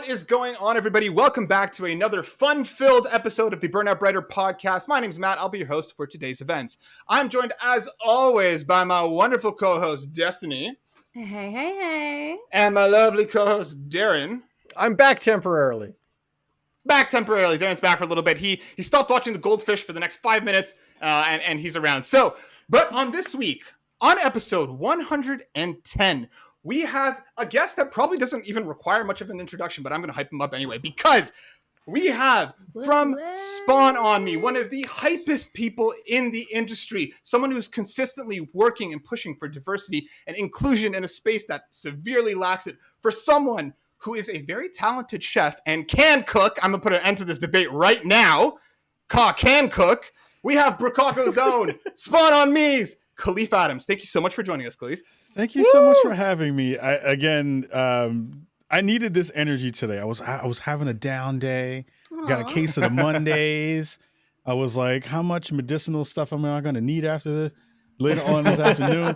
What is going on, everybody? Welcome back to another fun-filled episode of the Burnout Brighter podcast. My name's Matt. I'll be your host for today's events. I'm joined, as always, by my wonderful co-host, Destiny. Hey. And my lovely co-host, Darren. I'm back temporarily. Darren's back for a little bit. He stopped watching the goldfish for the next 5 minutes, and he's around. So, but on this week, on episode 110, we have a guest that probably doesn't even require much of an introduction, but I'm going to hype him up anyway, because we have from Spawn on Me, one of the hypest people in the industry, someone who's consistently working and pushing for diversity and inclusion in a space that severely lacks it, for someone who is a very talented chef and can cook. I'm going to put an end to this debate right now. Can cook. We have Bricago's own Spawn on Me's Kahlief Adams. Thank you so much for joining us, Kahlief. Thank you so much for having me. I needed this energy today. I was having a down day. Aww. Got a case of the Mondays. I was like, how much medicinal stuff am I going to need after this later on this afternoon?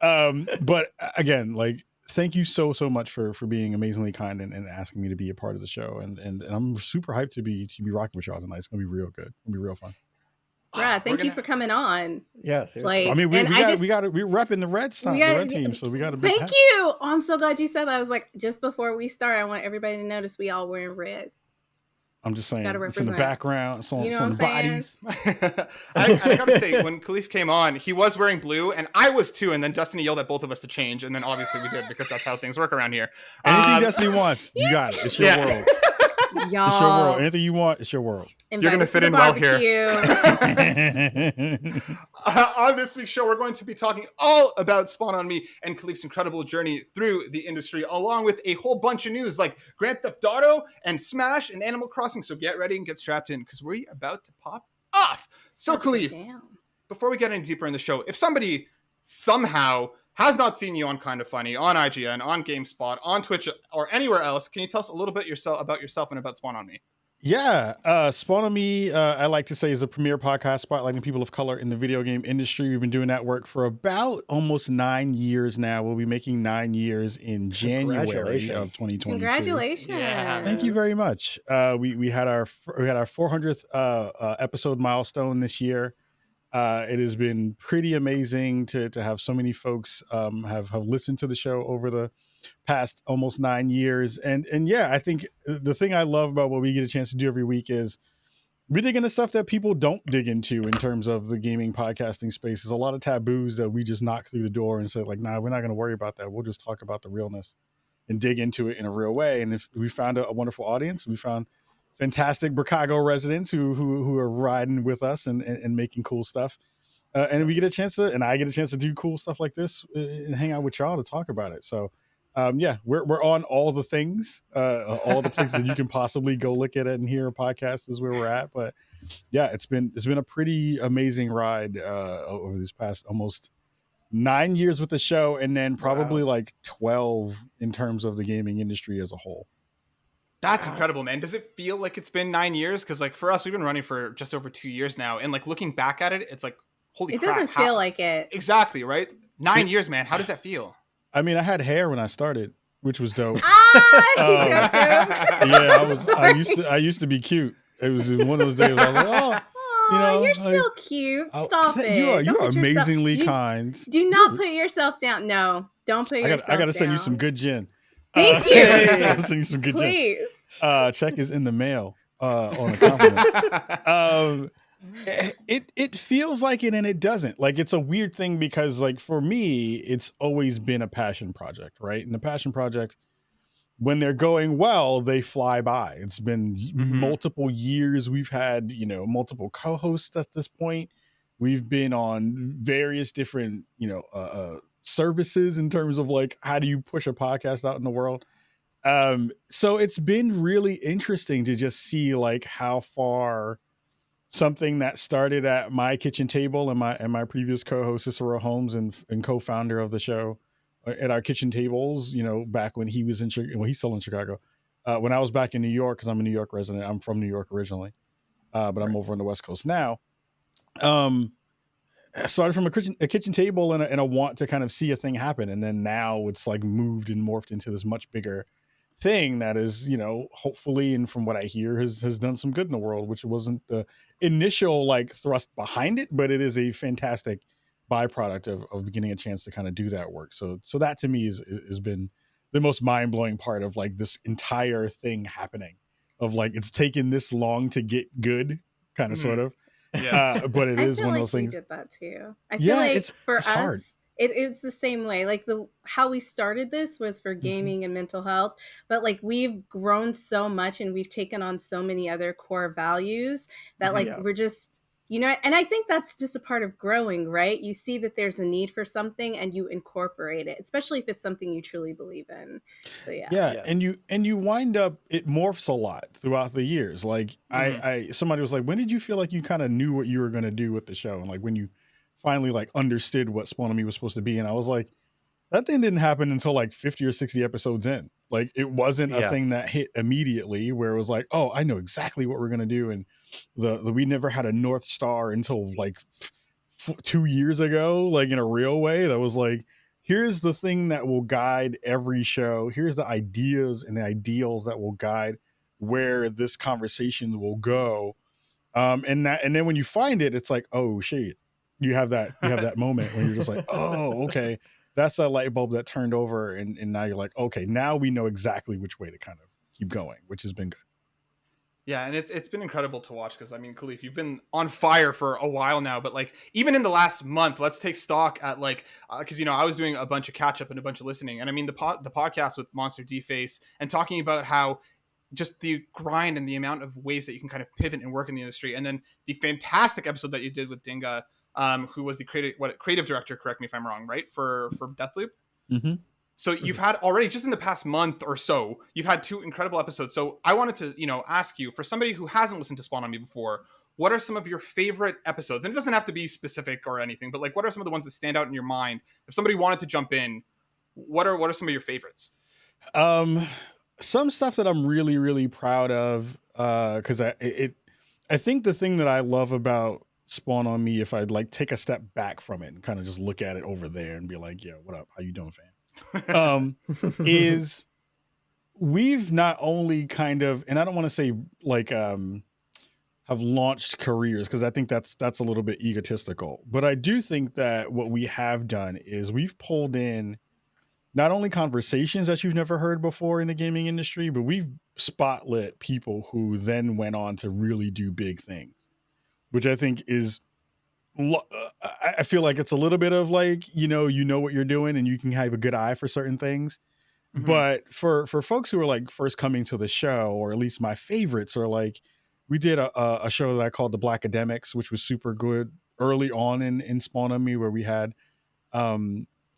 But again, like, thank you so much for being amazingly kind and asking me to be a part of the show. And I'm super hyped to be rocking with y'all tonight. It's gonna be real good. It's gonna be real fun. Brad, thank you for coming on. Yes. Like, I mean, we're repping the red team, so we got to be. Thank you. Oh, I'm so glad you said that. I was like, just before we start, I want everybody to notice we all wearing red. I'm just saying, Gotta it's in the background, it's on the bodies. I gotta say, when Kahlief came on, he was wearing blue, and I was too, and then Destiny yelled at both of us to change, and then obviously we did, because that's how things work around here. Anything Destiny wants, you got it. It's your world. Y'all. It's your world. Anything you want, it's your world. You're going to fit in well here. On this week's show, we're going to be talking all about Spawn on Me and Kahlief's incredible journey through the industry, along with a whole bunch of news like Grand Theft Auto and Smash and Animal Crossing. So get ready and get strapped in, because we're about to pop off. So Kahlief, before we get any deeper in the show, if somebody somehow has not seen you on Kind of Funny, on IGN, on GameSpot, on Twitch, or anywhere else, can you tell us a little bit about yourself and about Spawn on Me? Yeah, Spawn on Me, I like to say, is a premier podcast spotlighting people of color in the video game industry. We've been doing that work for about almost 9 years now. We'll be making 9 years in January of 2022. Congratulations! Yeah. Thank you very much. We had our 400th episode milestone this year. It has been pretty amazing to have so many folks have listened to the show over the past almost 9 years. And yeah, I think the thing I love about what we get a chance to do every week is we dig into stuff that people don't dig into in terms of the gaming podcasting space. There's a lot of taboos that we just knock through the door and say, like, nah, we're not going to worry about that. We'll just talk about the realness and dig into it in a real way. And if we found a wonderful audience, we found fantastic Bricago residents who are riding with us and making cool stuff. And we get a chance to, and I get a chance to do cool stuff like this and hang out with y'all to talk about it. So yeah, we're on all the things, all the places you can possibly go look at it and hear a podcast is where we're at. But yeah, it's been a pretty amazing ride over these past almost 9 years with the show, and then probably like 12 in terms of the gaming industry as a whole. That's incredible, man. Does it feel like it's been 9 years? Because like for us, we've been running for just over 2 years now, and like looking back at it, it's like, holy crap. It doesn't feel like it. Exactly, right? 9 years, man. How does that feel? I mean, I had hair when I started, which was dope. Yeah, I used to be cute. It was one of those days where I was like, oh, you're still cute. Stop it. You are amazingly kind. Do not put yourself down. No, don't put yourself down. I got to send you some good gin. Thank you. I'll send you some good gin. Please. Check is in the mail on a compliment. It feels like it and it doesn't. Like, it's a weird thing because, like, for me, it's always been a passion project, right? And the passion project, when they're going well, they fly by. It's been multiple years. We've had, multiple co-hosts at this point. We've been on various different, services in terms of like, how do you push a podcast out in the world? So it's been really interesting to just see like how far something that started at my kitchen table and my previous co-host Cicero Holmes and co-founder of the show at our kitchen tables, back when he was he's still in Chicago. When I was back in New York, because I'm a New York resident, I'm from New York originally, but I'm over on the West Coast now. I started from a kitchen table and a want to kind of see a thing happen. And then now it's like moved and morphed into this much bigger thing that is, hopefully, and from what I hear, has done some good in the world, which wasn't the initial like thrust behind it, but it is a fantastic byproduct of getting a chance to kind of do that work. So that to me has been the most mind-blowing part of like this entire thing happening, of like it's taken this long to get good, kind of sort of. Yeah. But it I is feel one of like those we things. did that too. I feel Yeah, like for it's hard. us, it's the same way. Like how we started this was for gaming and mental health, but like we've grown so much and we've taken on so many other core values that like Yeah. we're just, and I think that's just a part of growing, right? You see that there's a need for something and you incorporate it, especially if it's something you truly believe in. So yeah. Yeah, Yes. and you wind up, it morphs a lot throughout the years. Like I somebody was like, when did you feel like you kind of knew what you were going to do with the show, and like when you finally like understood what Spawn on Me was supposed to be? And I was like, that thing didn't happen until like 50 or 60 episodes in. Like it wasn't a Yeah. thing that hit immediately where it was like, oh, I know exactly what we're going to do. And the we never had a North Star until like 2 years ago, like in a real way. That was like, here's the thing that will guide every show. Here's the ideas and the ideals that will guide where this conversation will go. And then when you find it, it's like, oh shit. You have that moment when you're just like, oh, okay. That's that light bulb that turned over, and now you're like, okay, now we know exactly which way to kind of keep going, which has been good. Yeah, and it's been incredible to watch because I mean, Kahlief, you've been on fire for a while now, but like even in the last month, let's take stock at like because I was doing a bunch of catch up and a bunch of listening, and I mean the podcast with Monster D Face and talking about how just the grind and the amount of ways that you can kind of pivot and work in the industry, and then the fantastic episode that you did with Dinga, who was the creative director, correct me if I'm wrong, right, for Deathloop. Mm-hmm. So you've had already just in the past month or so, you've had 2 incredible episodes. So I wanted to, ask you, for somebody who hasn't listened to Spawn on Me before, what are some of your favorite episodes? And it doesn't have to be specific or anything, but like, what are some of the ones that stand out in your mind? If somebody wanted to jump in, what are some of your favorites? Some stuff that I'm really, really proud of, because I think the thing that I love about Spawn on Me, if I'd like take a step back from it and kind of just look at it over there and be like, yeah, what up? How you doing, fam? Is we've not only kind of, and I don't want to say like have launched careers, because I think that's a little bit egotistical, but I do think that what we have done is we've pulled in not only conversations that you've never heard before in the gaming industry, but we've spotlit people who then went on to really do big things, which I think is I feel like it's a little bit of like, what you're doing and you can have a good eye for certain things. Mhm. But for folks who are like first coming to the show, or at least my favorites are like, we did a show that I called The Black Academics, which was super good early on in Spawn on Me, where we had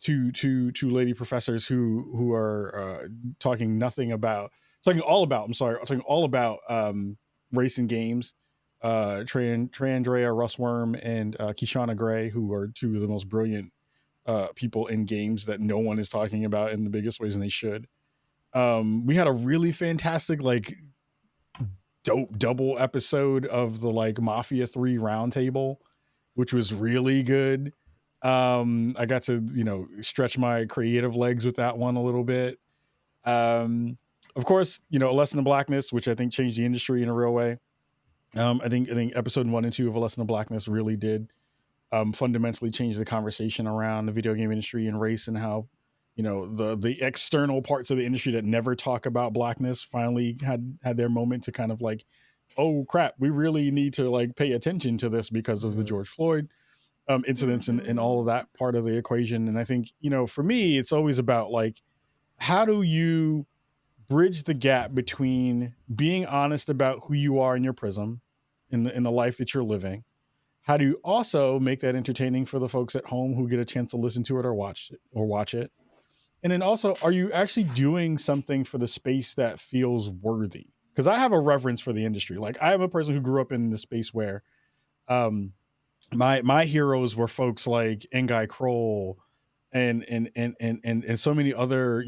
two lady professors who are talking all about race and games. Trandrea Russworm and Kishana Gray, who are 2 of the most brilliant people in games that no one is talking about in the biggest ways, and they should. We had a really fantastic, like, dope double episode of the like Mafia 3 roundtable, which was really good. I got to, stretch my creative legs with that one a little bit. Of course, A Lesson in Blackness, which I think changed the industry in a real way. I think episode 1 and 2 of A Lesson in Blackness really did fundamentally change the conversation around the video game industry and race, and how, the external parts of the industry that never talk about blackness finally had their moment to kind of like, oh crap, we really need to like pay attention to this because of the George Floyd incidents and all of that part of the equation. And I think, for me, it's always about like, how do you bridge the gap between being honest about who you are in your prism, in the life that you're living? How do you also make that entertaining for the folks at home who get a chance to listen to it or watch it? And then also, are you actually doing something for the space that feels worthy? Because I have a reverence for the industry. Like, I am a person who grew up in the space where my heroes were folks like Ngai Kroll and so many other,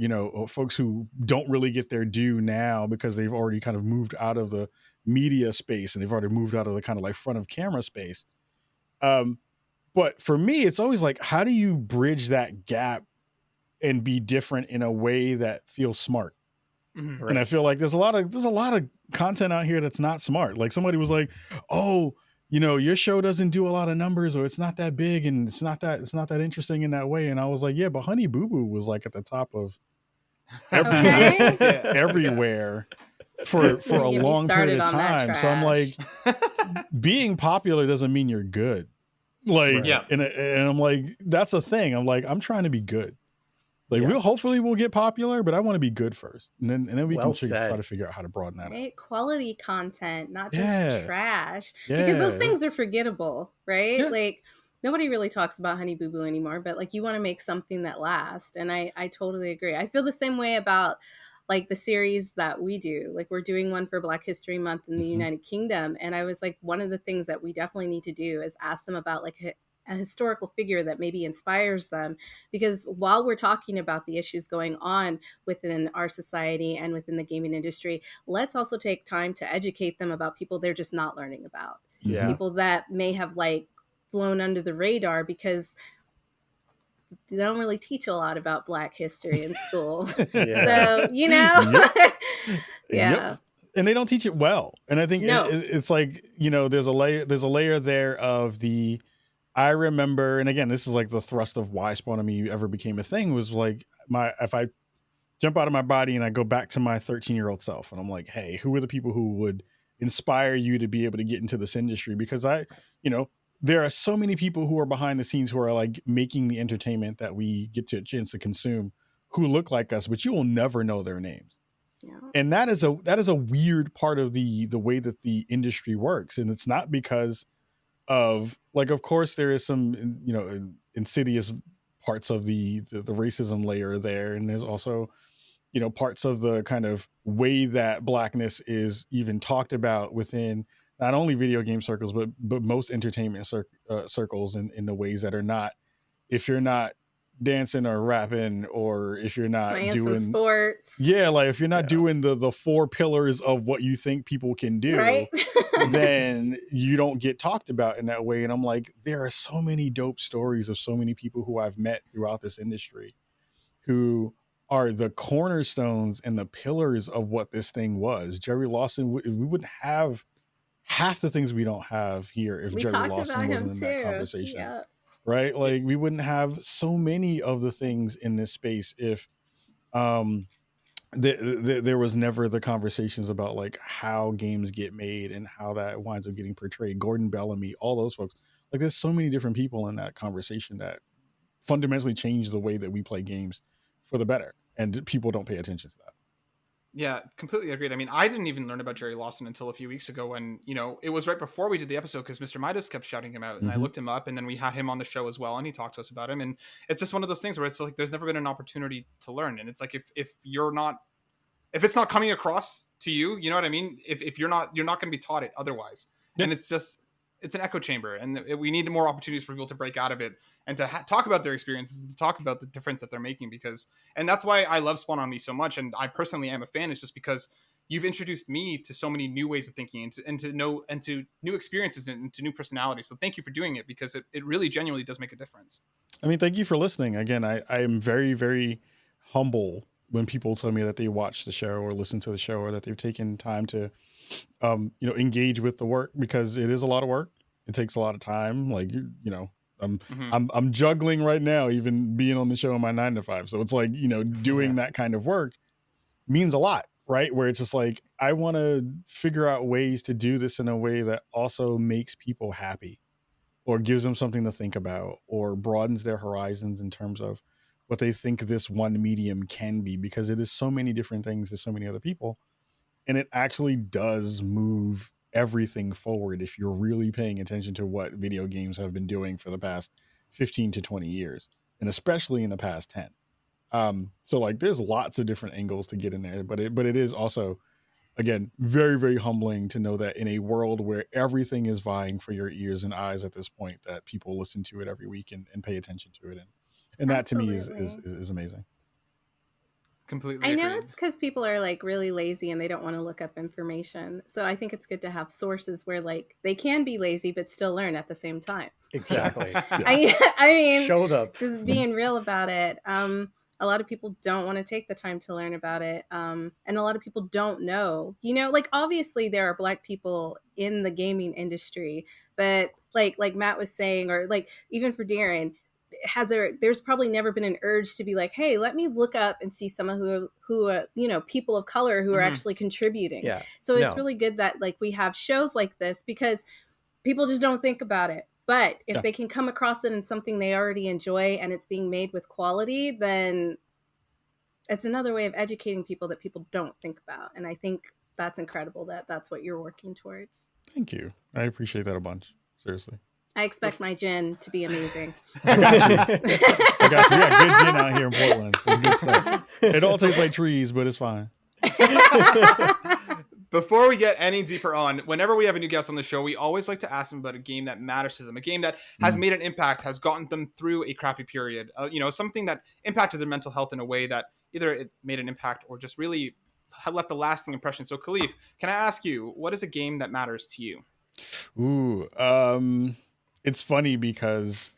folks who don't really get their due now because they've already kind of moved out of the media space, and they've already moved out of the kind of like front of camera space. But for me, it's always like, how do you bridge that gap and be different in a way that feels smart? Mhm. And I feel like there's a lot of content out here that's not smart. Like somebody was like, "Oh, your show doesn't do a lot of numbers, or it's not that big, and it's not that interesting in that way." And I was like, "Yeah, but Honey Boo Boo was like at the top of every Okay. list Yeah. everywhere for a Don't get me long period started of on that time." So I'm like, trash. being popular doesn't mean you're good. Like, Right. Yeah. and I'm like, that's a thing. I'm like, I'm trying to be good. Like Yeah. we'll get popular, but I want to be good first, and then we Well can said. try to figure out how to broaden that out. Right? Quality content, not Yeah. just trash. Because those Yeah. things are forgettable, right? Yeah. Like nobody really talks about Honey Boo Boo anymore, but like you want to make something that lasts. And I totally agree. I feel the same way about like the series that we do. Like we're doing one for Black History Month in the Mhm. United Kingdom. And I was like, one of the things that we definitely need to do is ask them about like a historical figure that maybe inspires them, because while we're talking about the issues going on within our society and within the gaming industry, let's also take time to educate them about people they're just not learning about, Yeah. people that may have like flown under the radar because they don't really teach a lot about Black history in school. Yeah. So yeah. Yep. And they don't teach it well. And I think No. it's like, there's a layer there of the, I remember, and again, this is like the thrust of why Spawn on Me ever became a thing, was like if I jump out of my body and I go back to my 13-year-old self and I'm like, hey, who are the people who would inspire you to be able to get into this industry? Because there are so many people who are behind the scenes who are like making the entertainment that we get to a chance to consume, who look like us, but you will never know their names. Yeah. And that is a weird part of the way that the industry works. And it's not because of like, of course there is some, insidious parts of the racism layer there. And there's also, parts of the kind of way that Blackness is even talked about within not only video game circles, but most entertainment circles in the ways that are not, if you're not dancing or rapping, or if you're not Playing doing some sports. Yeah, like if you're not doing the four pillars of what you think people can do, Right. then you don't get talked about in that way. And I'm like, there are so many dope stories of so many people who I've met throughout this industry who are the cornerstones and the pillars of what this thing was. Jerry Lawson, we wouldn't have half the things we don't have here if We Jerry talked Lawson about wasn't him in that too. conversation. Yeah. Right? Like we wouldn't have so many of the things in this space if there was never the conversations about like how games get made and how that winds up getting portrayed. Gordon Bellamy, all those folks. Like there's so many different people in that conversation that fundamentally change the way that we play games for the better. And people don't pay attention to that. Yeah, completely agreed. I mean, I didn't even learn about Jerry Lawson until a few weeks ago when, it was right before we did the episode because Mr. Midas kept shouting him out and I Mhm. looked him up and then we had him on the show as well and he talked to us about him. And it's just one of those things where it's like there's never been an opportunity to learn. And it's like if it's not coming across to you, you know what I mean? If you're not going to be taught it otherwise. Yeah. And it's an echo chamber and we need more opportunities for people to break out of it and to talk about their experiences, to talk about the difference that they're making and that's why I love Spawn on Me so much. And I personally am a fan, is just because you've introduced me to so many new ways of thinking and to new experiences and to new personalities. So thank you for doing it because it really genuinely does make a difference. I mean, thank you for listening. Again, I am very, very humble when people tell me that they watch the show or listen to the show or that they've taken time to, engage with the work, because it is a lot of work. It takes a lot of time. Like, I'm juggling right now, even being on the show in my 9 to 5. So it's like, doing that kind of work means a lot, right? Where it's just like, I want to figure out ways to do this in a way that also makes people happy or gives them something to think about or broadens their horizons in terms of what they think this one medium can be, because it is so many different things to so many other people. And it actually does move everything forward if you're really paying attention to what video games have been doing for the past 15 to 20 years, and especially in the past 10. So like there's lots of different angles to get in there, but it is also, again, very, very humbling to know that in a world where everything is vying for your ears and eyes at this point, that people listen to it every week and pay attention to it. And that to me is amazing. Completely I know agreed. it's because people are like really lazy and they don't want to look up information. So I think it's good to have sources where like they can be lazy but still learn at the same time. Exactly. I mean, Show them. just being real about it. a lot of people don't want to take the time to learn about it. And a lot of people don't know, like obviously there are Black people in the gaming industry, but like Matt was saying, or like even for Darren, there's probably never been an urge to be like, hey, let me look up and see some of who people of color who are actually contributing. Yeah. So it's really good that like we have shows like this, because people just don't think about it. But if they can come across it in something they already enjoy and it's being made with quality, then it's another way of educating people that people don't think about. And I think that's incredible that that's what you're working towards. Thank you. I appreciate that a bunch. Seriously. I expect my gin to be amazing. I got you. I got you. We got good gin out here in Portland. It's good stuff. It all tastes like trees, but it's fine. Before we get any deeper on, whenever we have a new guest on the show, we always like to ask them about a game that matters to them, a game that has made an impact, has gotten them through a crappy period, something that impacted their mental health in a way that either it made an impact or just really left a lasting impression. So Kahlief, can I ask you, what is a game that matters to you? Ooh, it's funny because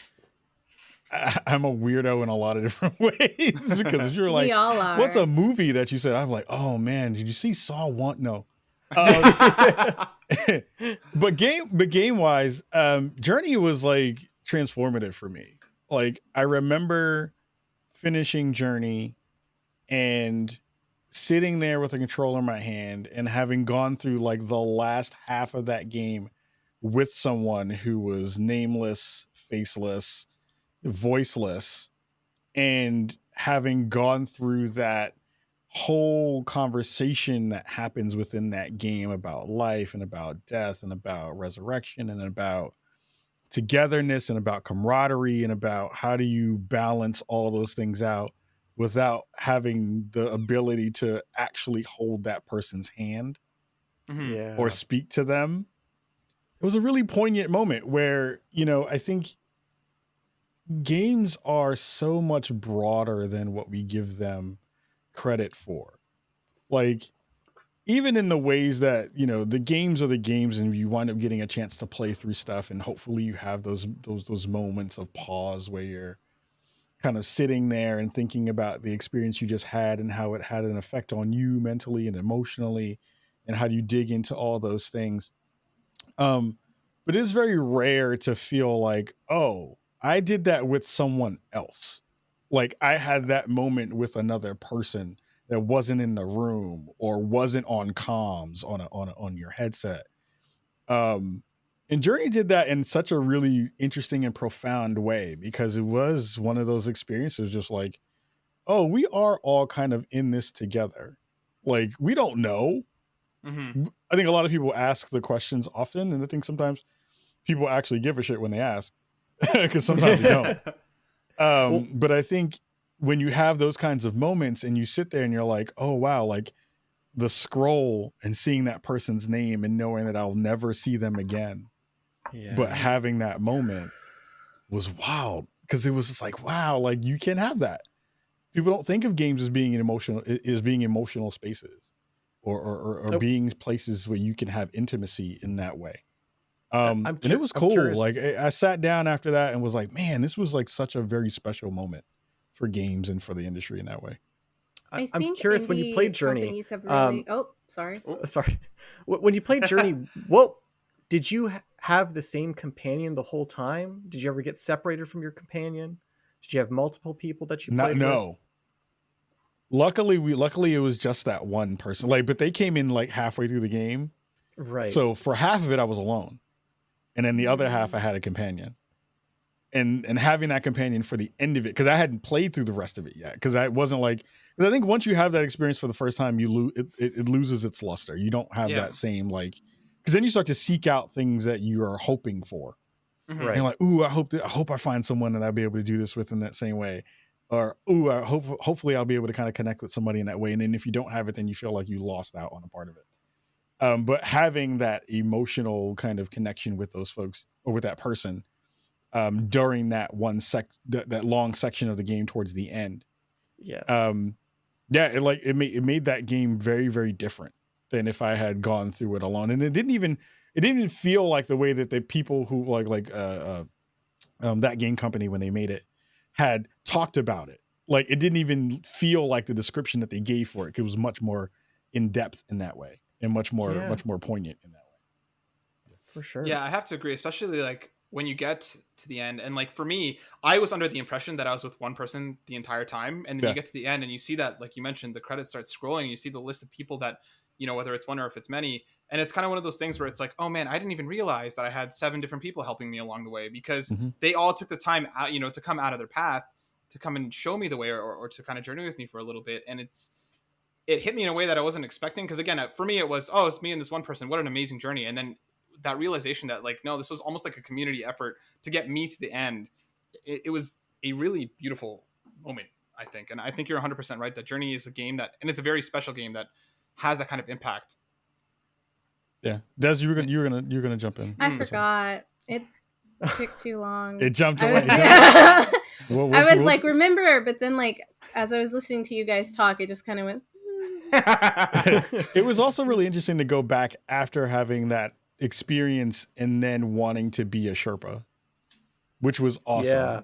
I'm a weirdo in a lot of different ways. Because if you're like, we all are. What's a movie that you said? I'm like, oh man, did you see Saw 1? No. But game wise, Journey was like transformative for me. Like I remember finishing Journey and sitting there with a controller in my hand and having gone through like the last half of that game with someone who was nameless, faceless, voiceless, and having gone through that whole conversation that happens within that game about life and about death and about resurrection and about togetherness and about camaraderie and about how do you balance all those things out without having the ability to actually hold that person's hand or speak to them. It was a really poignant moment where, I think games are so much broader than what we give them credit for. Like, even in the ways that, the games are the games and you wind up getting a chance to play through stuff, and hopefully you have those moments of pause where you're kind of sitting there and thinking about the experience you just had and how it had an effect on you mentally and emotionally, and how do you dig into all those things. But it's very rare to feel like, oh, I did that with someone else. Like I had that moment with another person that wasn't in the room or wasn't on comms on your headset. And Journey did that in such a really interesting and profound way, because it was one of those experiences just like, oh, we are all kind of in this together. Like we don't know. Mm-hmm. I think a lot of people ask the questions often, and I think sometimes people actually give a shit when they ask, because sometimes they don't. But I think when you have those kinds of moments and you sit there and you're like, oh, wow, like the scroll and seeing that person's name and knowing that I'll never see them again. Yeah. But having that moment was wild, because it was just like, wow, like you can have that. People don't think of games as being emotional spaces or being places where you can have intimacy in that way. And it was cool. Like I sat down after that and was like, man, this was like such a very special moment for games and for the industry in that way. I'm curious, when you played Journey. Sorry. When you played Journey, what did you have the same companion the whole time? Did you ever get separated from your companion? Did you have multiple people that you played with? No. Luckily it was just that one person. Like, but they came in like halfway through the game. Right. So for half of it, I was alone. And then the other half, I had a companion. And having that companion for the end of it, because I hadn't played through the rest of it yet. Because I wasn't like, because I think once you have that experience for the first time, it loses its luster. You don't have that same like, because then you start to seek out things that you are hoping for. Mm-hmm. Right. And you're like, ooh, I hope I find someone that I'll be able to do this with in that same way. Or, ooh, hopefully I'll be able to kind of connect with somebody in that way. And then if you don't have it, then you feel like you lost out on a part of it. But having that emotional kind of connection with those folks or with that person during that that long section of the game towards the end, yes, it made that game very, very different than if I had gone through it alone. And it didn't even feel like the way that the people who that game company, when they made it, had talked about it. Like, it didn't even feel like the description that they gave for it. It was much more in depth in that way, and much more poignant in that way. For sure. Yeah, I have to agree, especially like when you get to the end. And like for me, I was under the impression that I was with one person the entire time. And then you get to the end and you see that, like you mentioned, the credits start scrolling. And you see the list of people that, you know, whether it's one or if it's many. And it's kind of one of those things where it's like, oh man, I didn't even realize that I had 7 different people helping me along the way, because they all took the time out, you know, to come out of their path to come and show me the way, or to kind of journey with me for a little bit. And it hit me in a way that I wasn't expecting. Because again, for me, it was, oh, it's me and this one person. What an amazing journey. And then that realization that, like, no, this was almost like a community effort to get me to the end. It was a really beautiful moment, I think. And I think you're 100% right. That Journey is a game that, and it's a very special game that has that kind of impact. Yeah. Des, you're gonna jump in. I forgot. It took too long. It jumped away. I was like, remember, but then like, as I was listening to you guys talk, it just kind of went. It was also really interesting to go back after having that experience and then wanting to be a Sherpa, which was awesome. Yeah.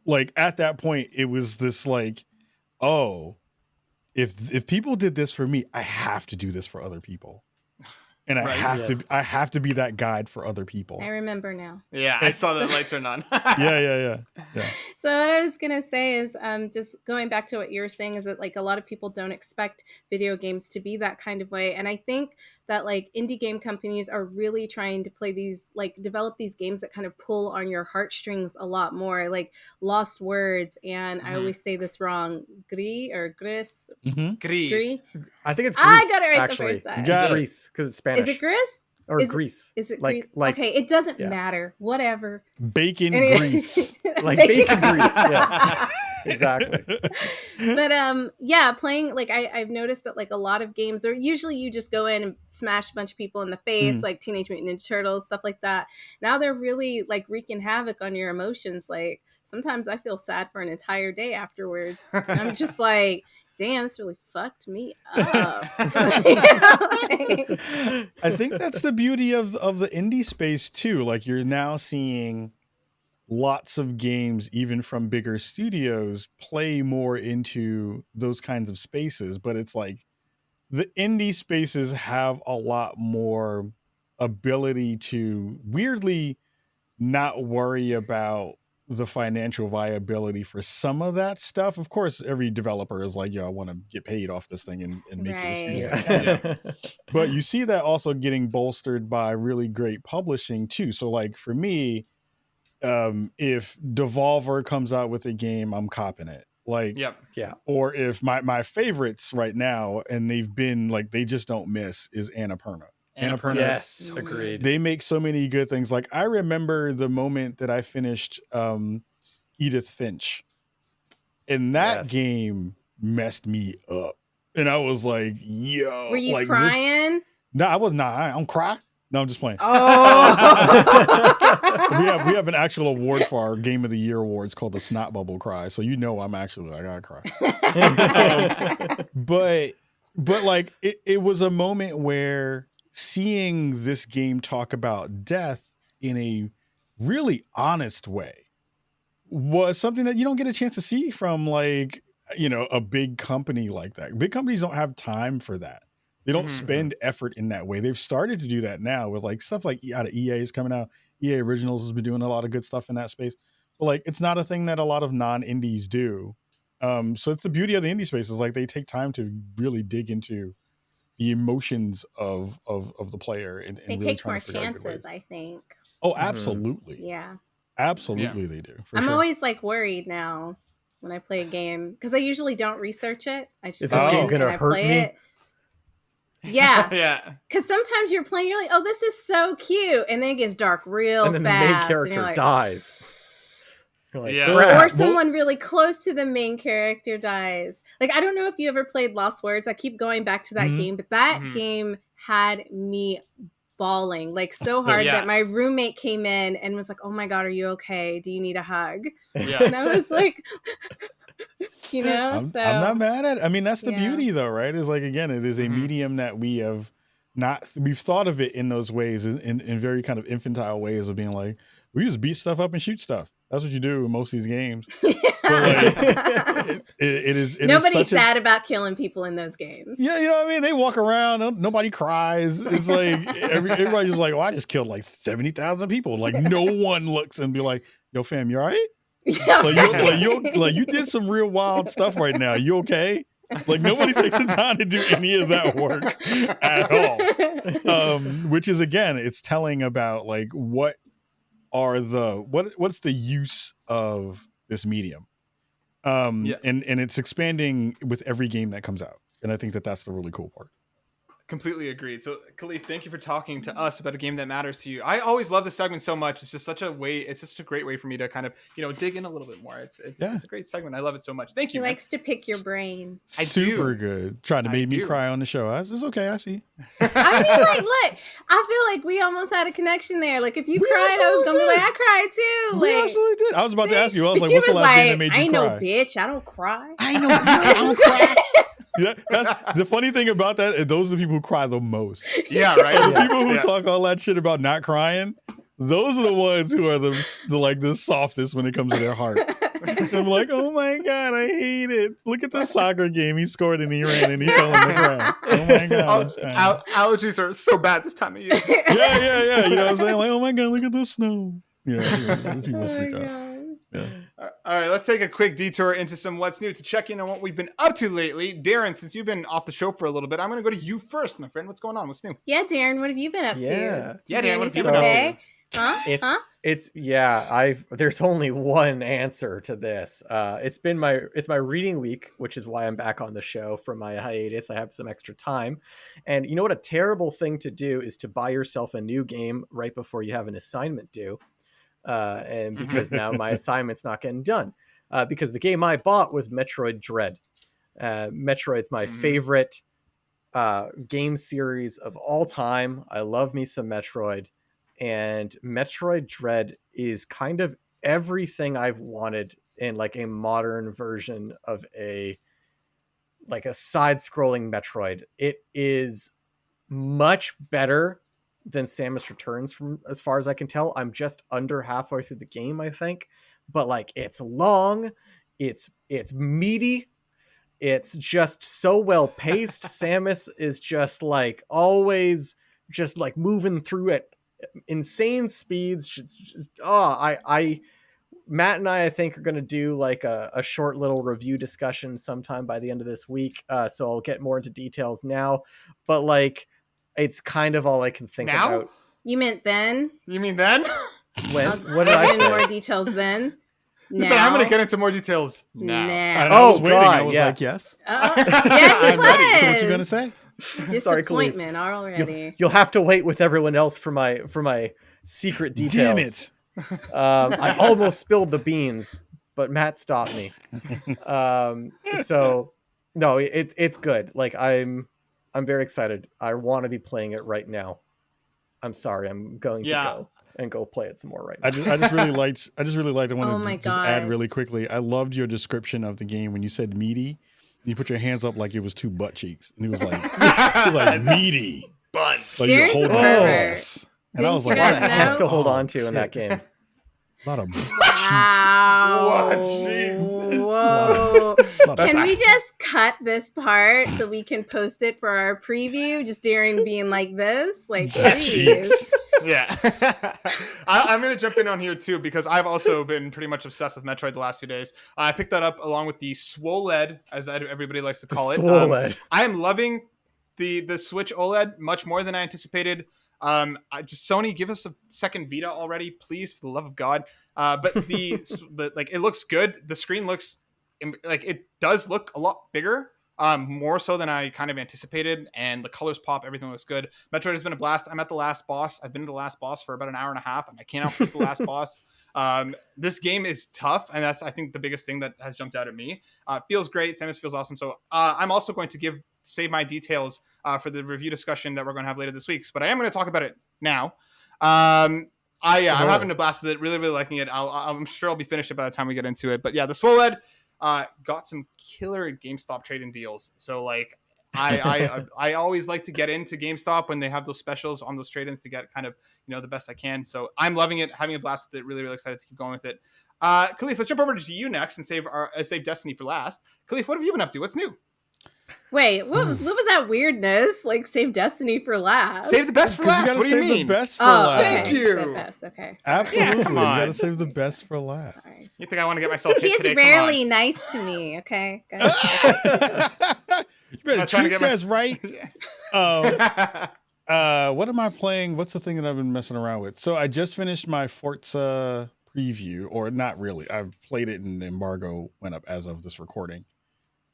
Like at that point, it was this like, oh, if people did this for me, I have to do this for other people. And I have to be that guide for other people. I remember now. Yeah, I saw that light turn on. Yeah. So what I was gonna say is, just going back to what you were saying, is that like a lot of people don't expect video games to be that kind of way, and I think that like indie game companies are really trying to play these, like develop these games that kind of pull on your heartstrings a lot more, like Lost Words, and I always say this wrong, Gris or Gris. Gris. I think it's Greece. I got it right actually. the first time. It's Greece because it's Spanish. Is it Gris? Or Greece? Is it like, Greece? Okay, it doesn't matter. Whatever. Bacon grease. Like bacon grease. Yeah. Exactly. But yeah, playing, like I've noticed that like a lot of games are usually you just go in and smash a bunch of people in the face, like Teenage Mutant Ninja Turtles, stuff like that. Now they're really like wreaking havoc on your emotions. Like sometimes I feel sad for an entire day afterwards. I'm just like, damn, this really fucked me up. I think that's the beauty of the indie space too. Like you're now seeing lots of games, even from bigger studios, play more into those kinds of spaces. But it's like the indie spaces have a lot more ability to weirdly not worry about the financial viability for some of that stuff. Of course, every developer is like, yo, I want to get paid off this thing and make this music. Yeah. But you see that also getting bolstered by really great publishing too. So like for me, if Devolver comes out with a game, I'm copping it. Like, yeah. Or if my favorites right now, and they've been like, they just don't miss, is Annapurna. Yes, agreed. They make so many good things. Like I remember the moment that I finished Edith Finch, and that game messed me up. And I was like, yo. Were you like crying? No, I was not. I don't cry. No, I'm just playing. Oh. we have an actual award for our Game of the Year awards called the Snot Bubble Cry. So you know I'm actually like, I gotta cry. But like it was a moment where seeing this game talk about death in a really honest way was something that you don't get a chance to see from like, you know, a big company like that. Big companies don't have time for that. They don't spend effort in that way. They've started to do that now with like stuff like out of EA is coming out. EA Originals has been doing a lot of good stuff in that space. But like, it's not a thing that a lot of non-indies do. So it's the beauty of the indie space is like they take time to really dig into the emotions of the player and they really take more chances, I think. Oh, absolutely. Yeah. Absolutely they do. I'm always like worried now when I play a game because I usually don't research it. I just is this game gonna hurt me? It. Yeah. Yeah. Because sometimes you're playing, you're like, oh, this is so cute. And then it gets dark real fast. And then the main character dies. Like, or someone really close to the main character dies. Like, I don't know if you ever played Lost Words. I keep going back to that game, but that game had me bawling like so hard that my roommate came in and was like, oh my God, are you okay? Do you need a hug? Yeah. And I was like, you know, I'm not mad at it. I mean, that's the beauty though, right? Is like, again, it is a medium that we've thought of it in those ways, in very kind of infantile ways of being like, we just beat stuff up and shoot stuff. That's what you do in most of these games. But like, it is. Nobody's sad about killing people in those games. Yeah, you know what I mean. They walk around. Nobody cries. It's like everybody's like, "Oh, I just killed like 70,000 people." Like no one looks and be like, "Yo, fam, you all right? Yeah. Like you did some real wild stuff right now. You okay?" Like nobody takes the time to do any of that work at all. Which is again, it's telling about like what's the use of this medium. And it's expanding with every game that comes out. And I think that's the really cool part. Completely agreed. So, Kahlief, thank you for talking to us about a game that matters to you. I always love this segment so much. It's just such a way. It's just a great way for me to kind of, dig in a little bit more. It's a great segment. I love it so much. Thank you. He likes to pick your brain. Super good. Trying to make me cry on the show. It's okay. I see. I mean, like, look, I feel like we almost had a connection there. Like, if you cried, I was gonna be like, I cried too. We like, absolutely did. I was about to ask you. I was but like, what's the last game that made I you ain't cry? no bitch. I don't cry. I know. I don't cry. Yeah, that's the funny thing about that. Those are the people who cry the most. Yeah, right. The people who talk all that shit about not crying, those are the ones who are the softest when it comes to their heart. I'm like, oh my god, I hate it. Look at the soccer game he scored and he ran and he fell in the ground. Oh my god, allergies are so bad this time of year. Yeah. You know what I'm saying? Like, oh my god, look at the snow. Yeah, people freak out. Yeah. All right, let's take a quick detour into some what's new to check in on what we've been up to lately. Darren, since you've been off the show for a little bit, I'm going to go to you first, my friend. What's going on? What's new? Yeah, Darren, what have you been up to? Yeah, Darren, what have you been up to? There's only one answer to this. It's my reading week, which is why I'm back on the show from my hiatus. I have some extra time. And you know what a terrible thing to do is to buy yourself a new game right before you have an assignment due. And because now my assignment's not getting done, because the game I bought was Metroid Dread. Metroid's my favorite game series of all time. I love me some Metroid, and Metroid Dread is kind of everything I've wanted in like a modern version of a side-scrolling Metroid. It is much better than Samus Returns, from as far as I can tell. I'm just under halfway through the game, I think, but like it's long, it's meaty, it's just so well paced. Samus is just like always just like moving through at insane speeds. Matt and I think are going to do like a short little review discussion sometime by the end of this week, so I'll get more into details now, but like it's kind of all I can think about. You meant then? You mean then? What did I say? More details then? Now. I'm going to get into more details now. I was waiting. I was like, yes. Yeah, I'm ready. So what you going to say? Disappointment already. You'll have to wait with everyone else for my secret details. Damn it. I almost spilled the beans, but Matt stopped me. So no, it's good. Like I'm very excited. I want to be playing it right now. I'm sorry. I'm going to go play it some more right now. I just really liked. I wanted to just add really quickly. I loved your description of the game when you said meaty. You put your hands up like it was two butt cheeks, and it was like meaty buns. Like you're holding it. And I was like, I have to hold on to in that game. A lot of wow. What? Jesus. Whoa. Can we just cut this part so we can post it for our preview? Just Darren being like this? Like, please. Yeah. I'm going to jump in on here too, because I've also been pretty much obsessed with Metroid the last few days. I picked that up along with the SwoLED, as everybody likes to call it. SwoLED. I am loving the Switch OLED much more than I anticipated. Sony, give us a second Vita already, please, for the love of God. But the like, it looks good. The screen looks like it does look a lot bigger, more so than I kind of anticipated. And the colors pop, everything looks good. Metroid has been a blast. I'm at the last boss. I've been to the last boss for about an hour and a half, and I can't output the last boss. This game is tough, and that's, I think, the biggest thing that has jumped out at me. Feels great. Samus feels awesome. So I'm also going to save my details for the review discussion that we're going to have later this week. But I am going to talk about it now. I'm having a blast with it. Really, really liking it. I'm sure I'll be finished by the time we get into it. But yeah, the SwoLED got some killer GameStop trading deals. So like, I always like to get into GameStop when they have those specials on those trade-ins to get kind of, the best I can. So I'm loving it, having a blast with it. Really, really excited to keep going with it. Kahlief, let's jump over to you next and save Destiny for last. Kahlief, what have you been up to? What's new? Wait, what was that weirdness? Like, save Destiny for last. Save the best for last. What do you mean? The best for Oh, last. okay. Thank you. Save best. Okay. Sorry. Absolutely. Yeah, come You on. gotta save the best for last. Sorry. You think I want to get myself hit He's today? rarely nice to me. Okay. Go ahead. You better Not trying to treat get us right. What am I playing? What's the thing that I've been messing around with? So I just finished my Forza preview, or not really. I've played it and the embargo went up as of this recording.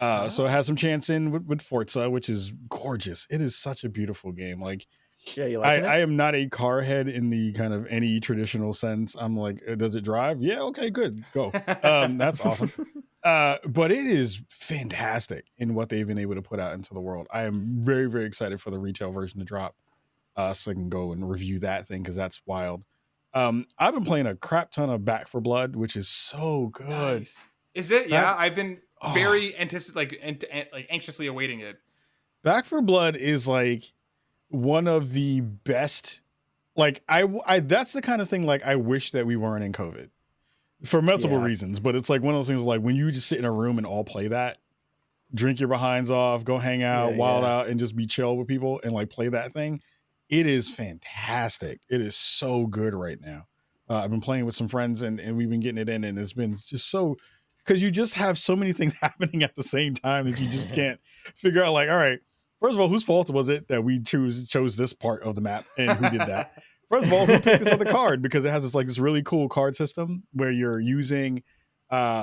So it has some chance in with Forza, which is gorgeous. It is such a beautiful game. Like, Yeah, you like it? I am not a car head in the kind of any traditional sense. I'm like, does it drive? Yeah, okay, good, go. That's awesome. But it is fantastic in what they've been able to put out into the world. I am very, very excited for the retail version to drop, so I can go and review that thing because that's wild. I've been playing a crap ton of Back 4 Blood, which is so good. Nice. Is it? Yeah, That- I've been very anxiously awaiting it. Back 4 Blood is like one of the best. Like I that's the kind of thing like I wish that we weren't in COVID for multiple reasons. But it's like one of those things like when you just sit in a room and all play that, drink your behinds off, go hang out, wild out, and just be chill with people and like play that thing. It is fantastic. It is so good right now. I've been playing with some friends and we've been getting it in, and it's been just so, because you just have so many things happening at the same time that you just can't figure out. Like, all right, first of all, whose fault was it that we chose this part of the map, and who did that? First of all, who picked this other card? Because it has this really cool card system where you're using,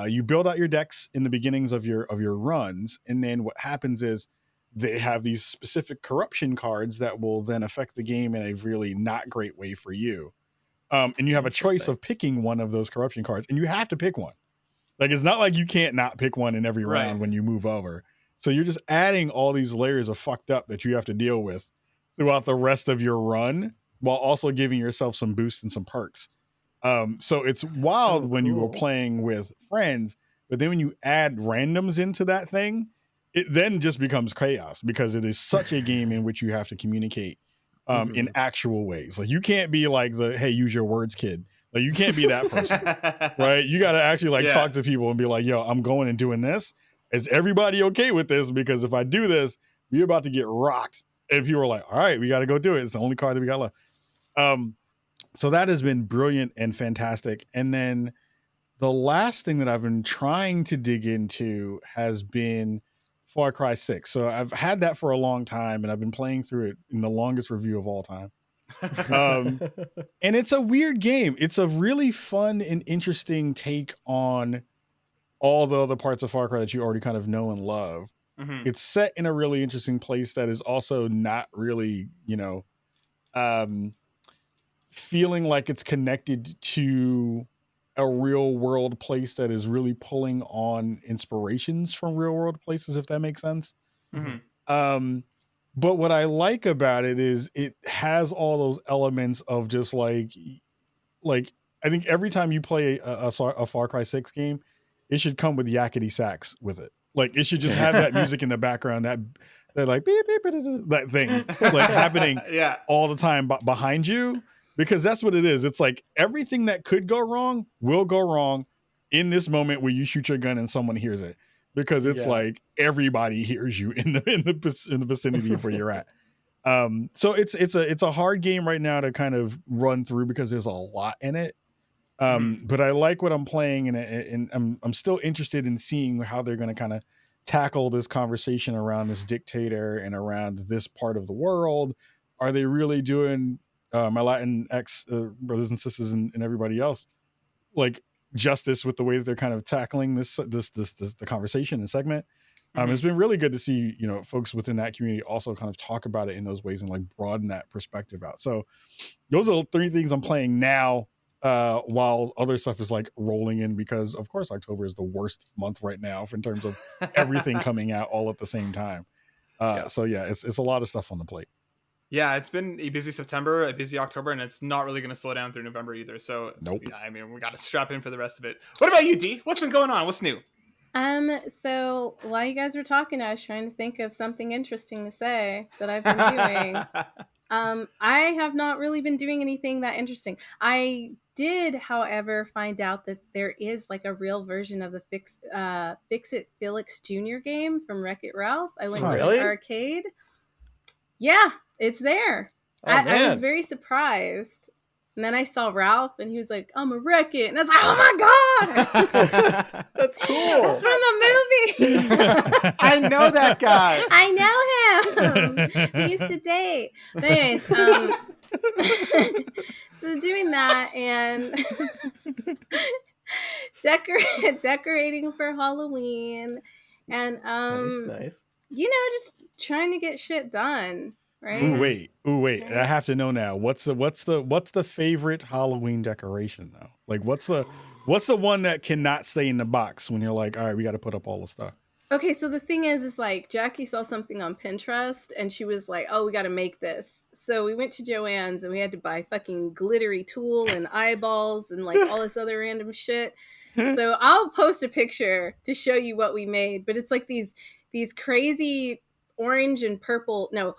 you build out your decks in the beginnings of your runs, and then what happens is they have these specific corruption cards that will then affect the game in a really not great way for you. And you have a choice of picking one of those corruption cards, and you have to pick one. Like, it's not like you can't not pick one in every round when you move over. So you're just adding all these layers of fucked up that you have to deal with throughout the rest of your run, while also giving yourself some boosts and some perks. So it's wild when you were playing with friends, but then when you add randoms into that thing, it then just becomes chaos, because it is such a game in which you have to communicate in actual ways. Like, you can't be like the, hey, use your words kid. Like, you can't be that person, right? You got to actually talk to people and be like, yo, I'm going and doing this. Is everybody okay with this? Because if I do this, we're about to get rocked. And people are like, all right, we got to go do it. It's the only card that we got left. So that has been brilliant and fantastic. And then the last thing that I've been trying to dig into has been Far Cry 6. So I've had that for a long time, and I've been playing through it in the longest review of all time. And it's a weird game. It's a really fun and interesting take on all the other parts of Far Cry that you already kind of know and love. Mm-hmm. It's set in a really interesting place that is also not really, feeling like it's connected to a real world place that is really pulling on inspirations from real world places, if that makes sense. Mm-hmm. But what I like about it is it has all those elements of just like I think every time you play a Far Cry 6 game, it should come with yakety sax with it. Like, it should just have that music in the background, that like beep, beep, beep, that thing like happening all the time behind you, because that's what it is. It's like everything that could go wrong will go wrong in this moment where you shoot your gun and someone hears it, because it's like everybody hears you in the vicinity of where you're at. So it's a hard game right now to kind of run through because there's a lot in it. But I like what I'm playing, and I'm still interested in seeing how they're going to kind of tackle this conversation around this dictator and around this part of the world. Are they really doing my Latin ex brothers and sisters and everybody else like justice with the way that they're kind of tackling this the conversation and segment? It's been really good to see, folks within that community also kind of talk about it in those ways and like broaden that perspective out. So those are the 3 things I'm playing now, while other stuff is like rolling in, because of course October is the worst month right now in terms of everything coming out all at the same time. So yeah, it's a lot of stuff on the plate. Yeah, it's been a busy September, a busy October, and it's not really going to slow down through November either. So nope. Yeah, I mean, we got to strap in for the rest of it. What about you, D? What's been going on? What's new? So while you guys were talking, I was trying to think of something interesting to say that I've been doing. I have not really been doing anything that interesting. I did, however, find out that there is like a real version of the Fix It Felix Jr. game from Wreck-It Ralph. I went to Really? an arcade. Yeah, it's there. Oh, I man. was very surprised. And then I saw Ralph, and he was like, "I'm a Wreck-It," and I was like, "Oh my god, That's cool. that's from the movie." I know that guy. I know him. We used to date. But anyways, so doing that and decorating for Halloween, and Nice. just trying to get shit done. Right? Ooh, wait! I have to know now. What's the favorite Halloween decoration though? Like, what's the one that cannot stay in the box when you're like, all right, we got to put up all the stuff. Okay, so the thing is like Jackie saw something on Pinterest and she was like, "Oh, we got to make this." So we went to Joann's and we had to buy fucking glittery tulle and eyeballs and like all this other random shit. So I'll post a picture to show you what we made, but it's like these crazy orange and purple, no,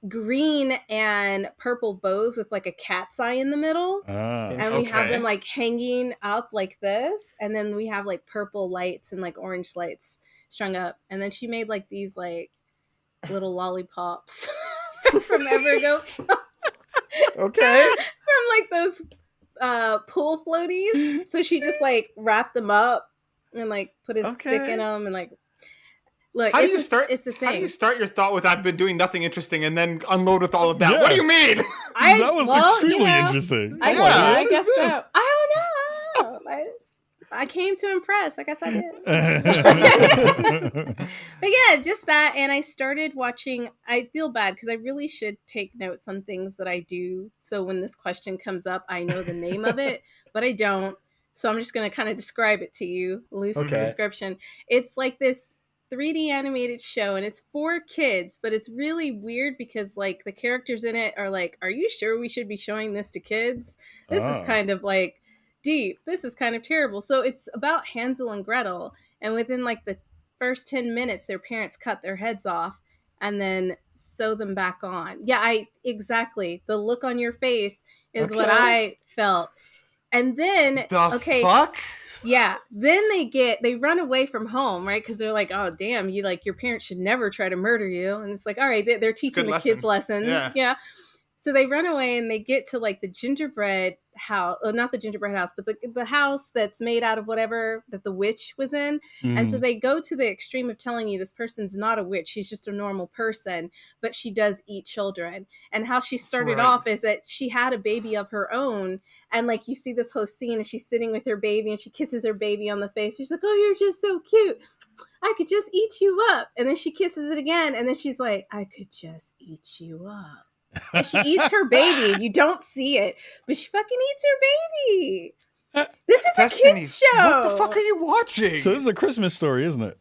green and purple bows with like a cat's eye in the middle. And we have them like hanging up like this, and then we have like purple lights and like orange lights strung up, and then she made like these like little lollipops from Evergo. Okay. From like those pool floaties. So she just like wrapped them up and like put a stick in them and like look. How do you start? It's a thing. How do you start your thought with "I've been doing nothing interesting" and then unload with all of that? Yeah. What do you mean? That was extremely interesting. I guess so. I don't know. I came to impress. I guess I did. But yeah, just that. And I started watching. I feel bad because I really should take notes on things that I do. So when this question comes up, I know the name of it, but I don't. So I'm just going to kind of describe it to you. Loose description. It's like this 3D animated show, and it's for kids, but it's really weird because like the characters in it are like, "Are you sure we should be showing this to kids? This is kind of like deep. This is kind of terrible." So it's about Hansel and Gretel, and within like the first 10 minutes their parents cut their heads off and then sew them back on. Yeah, exactly. The look on your face is what I felt. And then fuck? Yeah, then they run away from home, right? Because they're like, "Oh, damn, your parents should never try to murder you." And it's like, all right, they're teaching the kids lessons. Yeah. So they run away and they get to like the gingerbread house, not the gingerbread house, but the house that's made out of whatever that the witch was in. And so they go to the extreme of telling you this person's not a witch. She's just a normal person, but she does eat children. And how she started off is that she had a baby of her own. And like you see this whole scene and she's sitting with her baby and she kisses her baby on the face. She's like, "Oh, you're just so cute. I could just eat you up." And then she kisses it again. And then she's like, "I could just eat you up." And she eats her baby, and you don't see it, but she fucking eats her baby. This is a kids show. What the fuck are you watching? So this is a Christmas story, isn't it?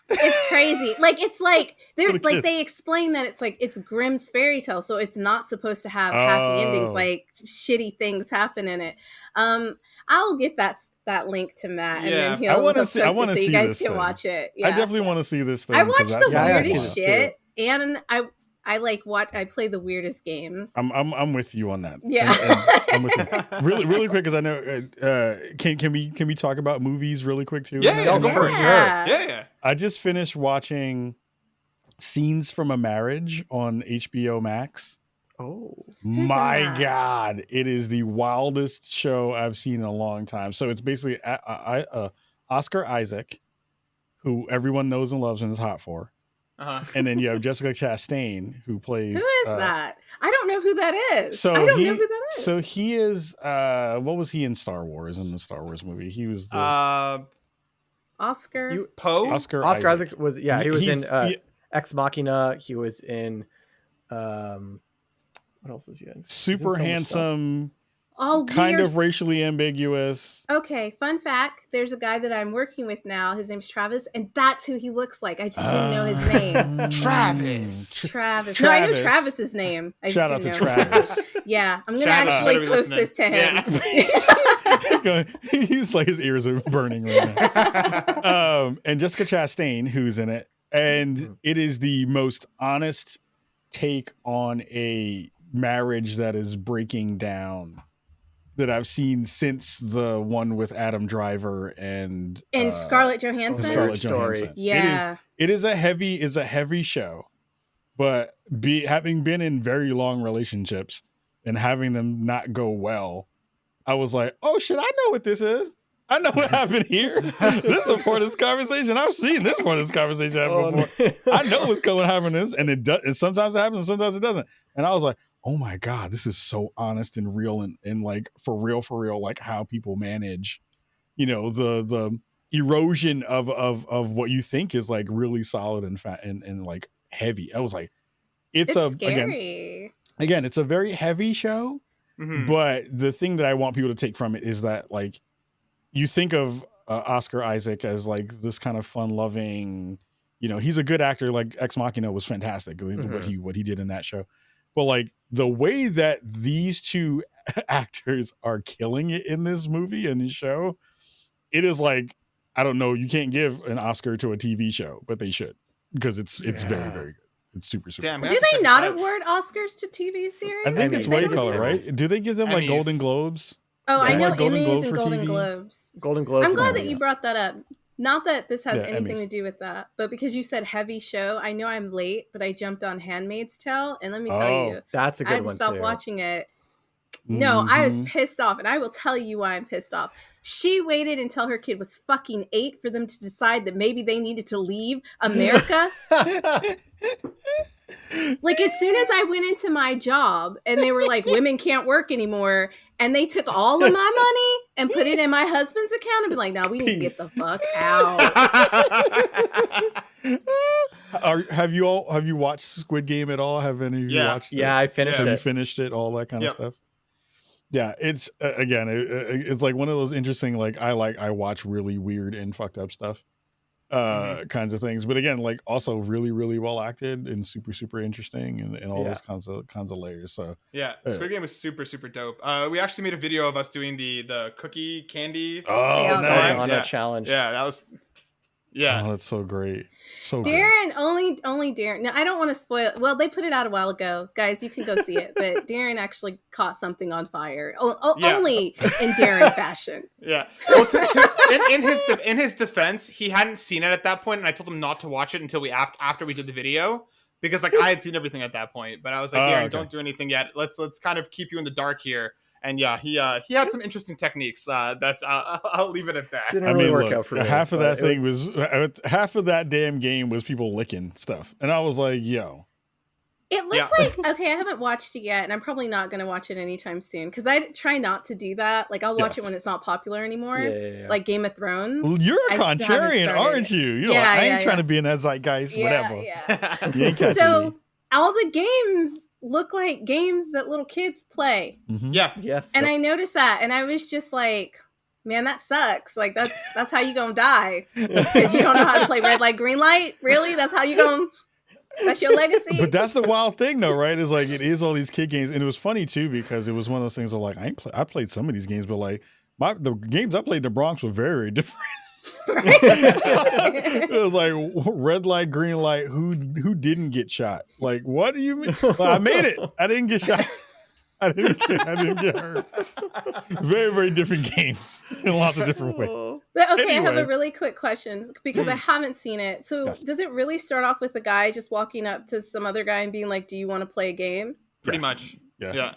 It's crazy. Like it's like they're like they explain that it's like it's Grimm's fairy tale, so it's not supposed to have happy endings. Like shitty things happen in it. I'll get that link to Matt, and then he'll post it so you guys can watch it. Yeah. I definitely want to see this thing. I watch the weirdest shit, and I like what I play the weirdest games. I'm with you on that. Yeah, I'm with you. Really quick, because I know. Can we talk about movies really quick too? Yeah, go for it. Sure. Yeah. I just finished watching Scenes from a Marriage on HBO Max. Oh my God! It is the wildest show I've seen in a long time. So it's basically Oscar Isaac, who everyone knows and loves and is hot for. And then you have Jessica Chastain, who plays. Who is that? I don't know who that is. So I don't know who that is. So he is. What was he in Star Wars? In the Star Wars movie, he was the Oscar Poe. Oscar Isaac was he was in Ex Machina. He was in what else was he in? Super handsome. Oh, kind weird. of racially ambiguous. Okay, fun fact. There's a guy that I'm working with now. His name's Travis, and that's who he looks like. I just didn't know his name. Travis. No, I know Travis's name. Shout out to Travis. Yeah, I'm going to actually post this to him. Yeah. He's like, his ears are burning right now. And Jessica Chastain, who's in it. And it is the most honest take on a marriage that is breaking down. that I've seen since the one with Adam Driver and Scarlett Johansson. Scarlett Story. Yeah, it is a heavy show, but having been in very long relationships and having them not go well, I was like, oh shit, I know what this is. I know what happened here. This is a part of this conversation. I've seen this part of this conversation happen before. I know what's going to happen in this, and it does. And sometimes it happens, and sometimes it doesn't. And I was like, oh my God, this is so honest and real, and like for real, like how people manage, the erosion of what you think is like really solid and fat and like heavy. I was like, it's scary. Again, it's a very heavy show, but the thing that I want people to take from it is that like you think of Oscar Isaac as like this kind of fun-loving, he's a good actor. Like Ex Machina was fantastic, what he did in that show. But like the way that these two actors are killing it in this movie and this show, it is like, I don't know, you can't give an Oscar to a TV show, but they should, because it's very, very good. It's super. Damn, do they not award Oscars to TV series? I think it's White Collar, right? Do they give them like Golden Globes? Oh, I know like Emmys and Golden Globes. Golden Globes. I'm glad that you brought that up. Not that this has anything Emmys. to do with that, but because you said heavy show, I know I'm late, but I jumped on Handmaid's Tale, and let me tell you, that's a good I had one to stop too. watching it. No, I was pissed off, and I will tell you why I'm pissed off. She waited until her kid was fucking 8 for them to decide that maybe they needed to leave America. Like, as soon as I went into my job and they were like, women can't work anymore, and they took all of my money and put it in my husband's account and be like, no, we need to get the fuck out. Have you watched Squid Game at all? Have any of you watched it? Yeah, I finished it. Have you finished it? All that kind of stuff? Yeah, it's again, it's like one of those interesting, like I watch really weird and fucked up stuff. Kinds of things, but again, like also really, really well acted and super, super interesting and all those kinds of layers. So Squid Game was super, super dope. We actually made a video of us doing the cookie candy. Oh, nice. On a challenge. Yeah, that was. Yeah, oh, that's so great. So Darren, only Darren. No, I don't want to spoil. Well, they put it out a while ago, guys. You can go see it. But Darren actually caught something on fire. Only in Darren fashion. Yeah. Well, in his defense, he hadn't seen it at that point, and I told him not to watch it until after we did the video, because like I had seen everything at that point. But I was like, Darren, don't do anything yet. Let's kind of keep you in the dark here. And yeah, he had some interesting techniques. I'll leave it at that. Didn't really work out for me. Half of that thing was half of that damn game was people licking stuff, and I was like, yo. It looks like, okay, I haven't watched it yet, and I'm probably not going to watch it anytime soon, because I try not to do that. Like, I'll watch it when it's not popular anymore, like Game of Thrones. Well, you're a contrarian, aren't you? You're like, I ain't trying to be in that zeitgeist, whatever. Yeah. You ain't catching so, me. all the games look like games that little kids play. Mm-hmm. Yeah. Yes. And I noticed that, and I was just like, man, that sucks. Like, that's how you gonna die. Because you don't know how to play red light, green light? Really? That's how you gonna... That's your legacy. But that's the wild thing, though, right? Is like it is all these kid games, and it was funny too because it was one of those things where like I played some of these games, but like the games I played in the Bronx were very, very different. It was like red light, green light. Who didn't get shot? Like, what do you mean? Well, I made it. I didn't get shot. I didn't get hurt. Very, very different games in lots of different ways. But okay, Anyway. I have a really quick question because I haven't seen it. So does it really start off with a guy just walking up to some other guy and being like, "Do you want to play a game?" Pretty much. Yeah.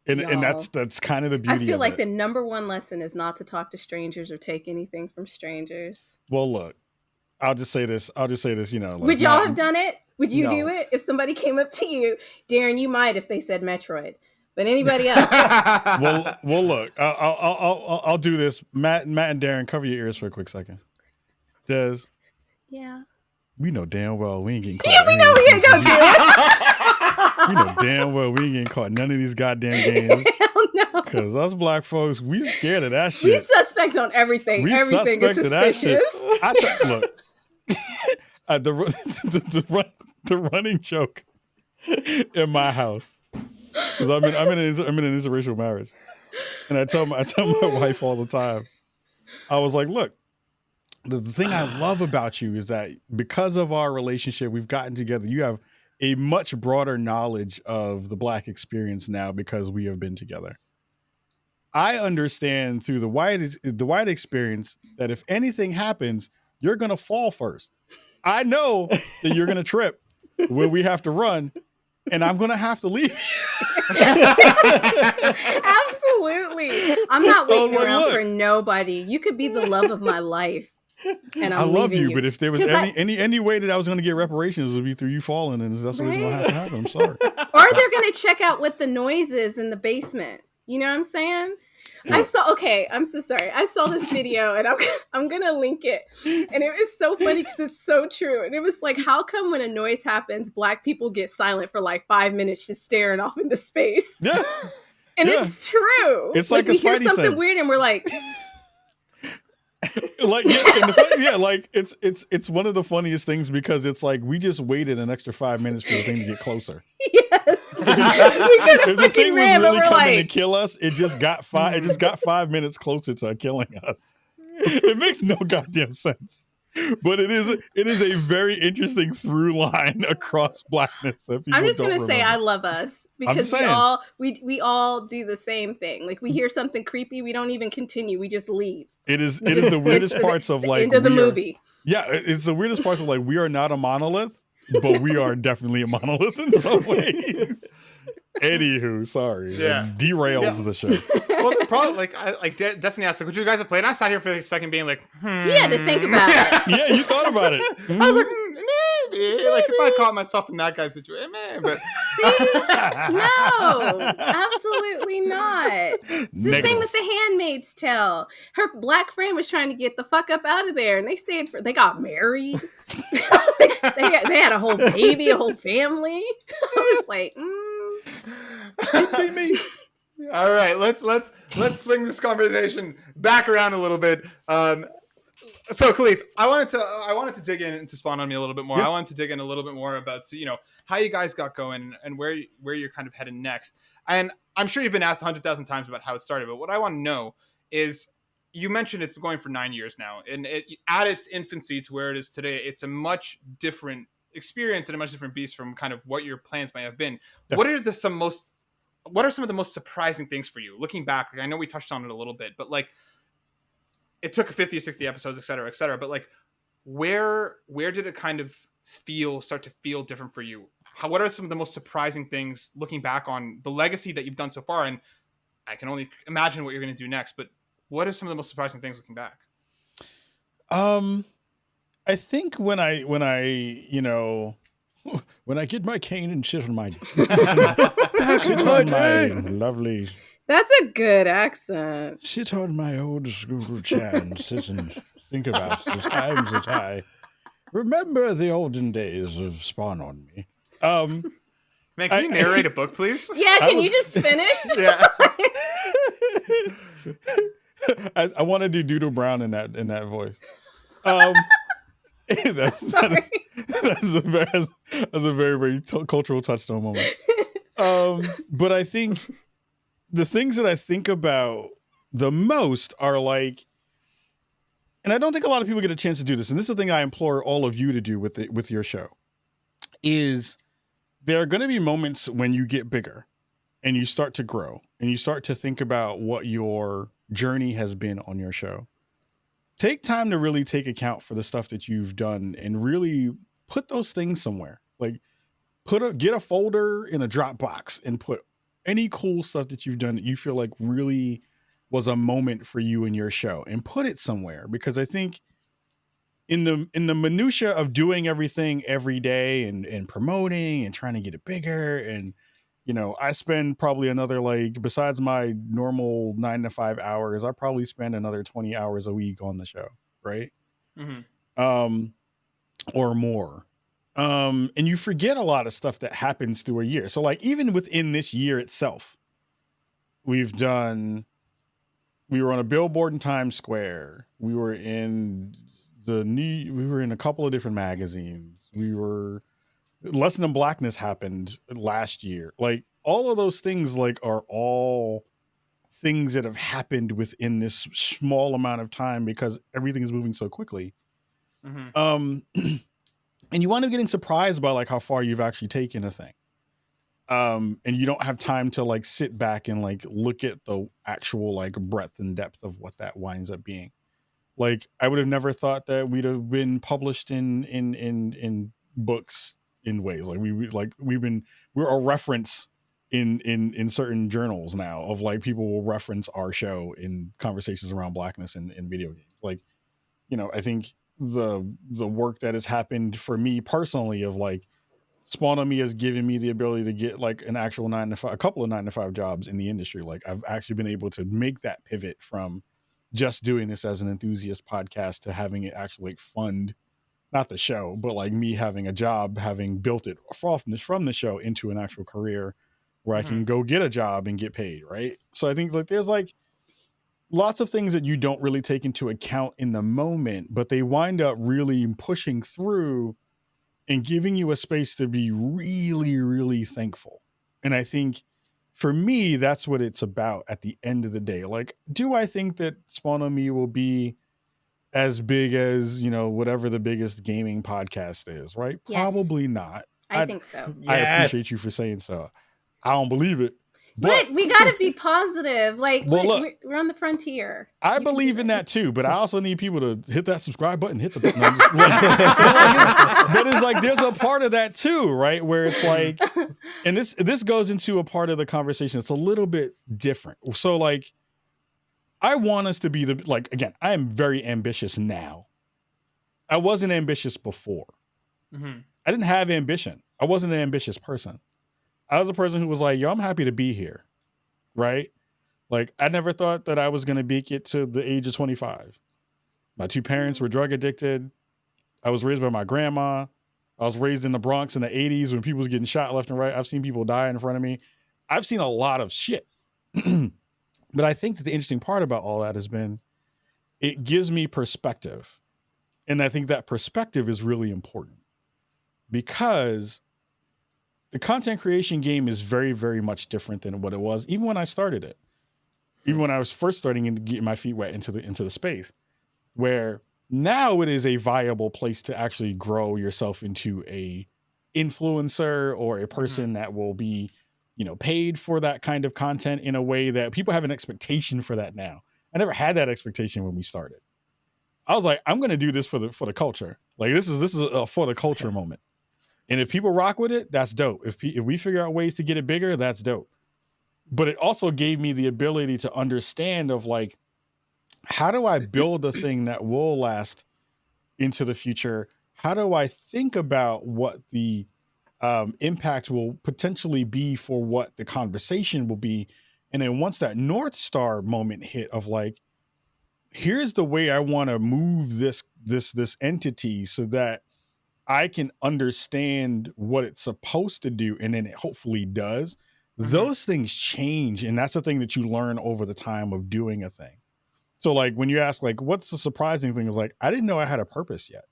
And that's kind of the beauty. I feel of like it. the number one lesson is not to talk to strangers or take anything from strangers. Well, look, I'll just say this. You know, like, would y'all have done it? Would you do it if somebody came up to you, Darren? You might if they said Metroid, but anybody else? well, look, I'll do this. Matt and Darren, cover your ears for a quick second. Des, Yeah. we know damn well we ain't getting caught. Yeah, we know we ain't gonna do it. We know damn well we ain't getting caught in none of these goddamn games. Hell no. Because us black folks, we scared of that We shit. suspect on everything. Everything is suspicious. Look, the running joke in my house, because I'm in an interracial marriage, and I tell my wife all the time, I was like, look, the thing I love about you is that because of our relationship, we've gotten together. You have a much broader knowledge of the black experience now because we have been together. I understand through the wide experience that if anything happens, you're gonna fall first. I know that you're gonna trip when we have to run, and I'm gonna have to leave. Absolutely. I'm not waiting like, around look. for nobody. You could be the love of my life. And I I'm love leaving you, but if there was 'Cause any way that I was going to get reparations, it would be through you falling, and that's what's going to have to happen. I'm sorry. Or they're going to check out what the noise is in the basement. You know what I'm saying? I'm so sorry. I saw this video and I'm going to link it. And it was so funny because it's so true. And it was like, how come when a noise happens, Black people get silent for like 5 minutes just staring off into space? Yeah. And it's true. It's like a we hear Spidey something sense. weird and we're like... like like it's one of the funniest things because it's like we just waited an extra 5 minutes for the thing to get closer. Yes. If the thing was really coming like... to kill us, it just got 5 minutes closer to killing us. It makes no goddamn sense. But it is a very interesting through line across Blackness that people I'm just don't gonna say remember. I love us because we all do the same thing. Like we hear something creepy, we don't even continue. We just leave. It is the weirdest parts of like end of the movie. Yeah, it's the weirdest parts of like we are not a monolith, but we are definitely a monolith in some ways. Anywho, sorry, derailed the show. Well, the problem, like Destiny asked, like, would you guys have played? And I sat here for a second, being like, You had to think about it. Yeah, you thought about it. I was like, maybe. Like, if I caught myself in that guy's situation, but no, absolutely not. It's the same with The Handmaid's Tale. Her Black friend was trying to get the fuck up out of there, and they got married. they had a whole baby, a whole family. I was like, me. All right, let's swing this conversation back around a little bit. So Kahlief, I wanted to dig in into Spawn on Me a little bit more. Yep. I wanted to dig in a little bit more about how you guys got going and where you're kind of headed next. And I'm sure you've been asked 100,000 times about how it started, but what I want to know is, you mentioned it's been going for 9 years now, and at its infancy to where it is today, it's a much different experience and a much different beast from kind of what your plans might have been. Yeah. What are some of the most surprising things for you looking back? Like, I know we touched on it a little bit, but like, it took 50 or 60 episodes, et cetera, but like, where did it kind of start to feel different for you? What are some of the most surprising things looking back on the legacy that you've done so far? And I can only imagine what you're going to do next, but what are some of the most surprising things looking back? I think when I get my cane and sit on my lovely. That's a good accent. Sit on my old school chair and sit and think about the times that I remember the olden days of Spawn on Me. Man, can you narrate a book, please? Yeah, can you just finish? Yeah. I want to do Doodle Brown in that voice. That's a very, very cultural touchstone moment. But I think the things that I think about the most are like, and I don't think a lot of people get a chance to do this, and this is the thing I implore all of you to do with your show, is there are going to be moments when you get bigger and you start to grow and you start to think about what your journey has been on your show. Take time to really take account for the stuff that you've done and really put those things somewhere. Like get a folder in a Dropbox and put any cool stuff that you've done that you feel like really was a moment for you in your show, and put it somewhere. Because I think in the minutia of doing everything every day and promoting and trying to get it bigger, and I spend probably another, like, besides my normal 9 to 5 hours, I probably spend another 20 hours a week on the show, right? Mm-hmm. Or more. And you forget a lot of stuff that happens through a year. So, like, even within this year itself, we were on a billboard in Times Square. We were in a couple of different magazines. Lesson in Blackness happened last year. Like, all of those things, like, are all things that have happened within this small amount of time because everything is moving so quickly. Mm-hmm. And you wind up getting surprised by, like, how far you've actually taken a thing. And you don't have time to like sit back and like look at the actual like breadth and depth of what that winds up being. Like I would have never thought that we'd have been published in books in ways like we're a reference in certain journals now of like people will reference our show in conversations around blackness in video games. Like, you know, I think the work that has happened for me personally of like Spawn on Me has given me the ability to get like an actual 9 to 5, a couple of 9 to 5 jobs in the industry. Like I've actually been able to make that pivot from just doing this as an enthusiast podcast to having it actually like fund, not the show, but like me having a job, having built it from the show into an actual career where I can go get a job and get paid. Right. So I think like there's like lots of things that you don't really take into account in the moment, but they wind up really pushing through and giving you a space to be really, really thankful. And I think for me, that's what it's about at the end of the day. Like, do I think that Spawn on Me will be as big as, you know, whatever the biggest gaming podcast is, right? Yes. Probably not. I think so. I appreciate you for saying so. I don't believe it. But we got to be positive. Like, well, look, we're on the frontier. I believe in that too, but I also need people to hit that subscribe button, hit the button. But it's like there's a part of that too, right? Where it's like, and this goes into a part of the conversation that's a little bit different. So like, I want us to be again, I am very ambitious now. I wasn't ambitious before. I didn't have ambition. I wasn't an ambitious person. I was a person who was like, yo, I'm happy to be here. Right? Like, I never thought that I was going to make it to the age of 25. My two parents were drug addicted. I was raised by my grandma. I was raised in the Bronx in the 80s when people was getting shot left and right. I've seen people die in front of me. I've seen a lot of shit. But I think that the interesting part about all that has been it gives me perspective. And I think that perspective is really important because the content creation game is very, very much different than what it was, even when I started it. Even when I was first starting and getting my feet wet into the space, where now it is a viable place to actually grow yourself into a influencer or a person that will be, you know, paid for that kind of content in a way that people have an expectation for that now. I never had that expectation when we started. I was like, I'm going to do this for the culture. Like this is a for the culture moment. And if people rock with it, that's dope. If we figure out ways to get it bigger, that's dope. But it also gave me the ability to understand of like, how do I build a thing that will last into the future? How do I think about what the impact will potentially be for what the conversation will be? And then once that North Star moment hit of like, here's the way I want to move this entity so that I can understand what it's supposed to do, and then it hopefully does. Those things change, and that's the thing that you learn over the time of doing a thing. So like when you ask like what's the surprising thing is like I didn't know I had a purpose yet.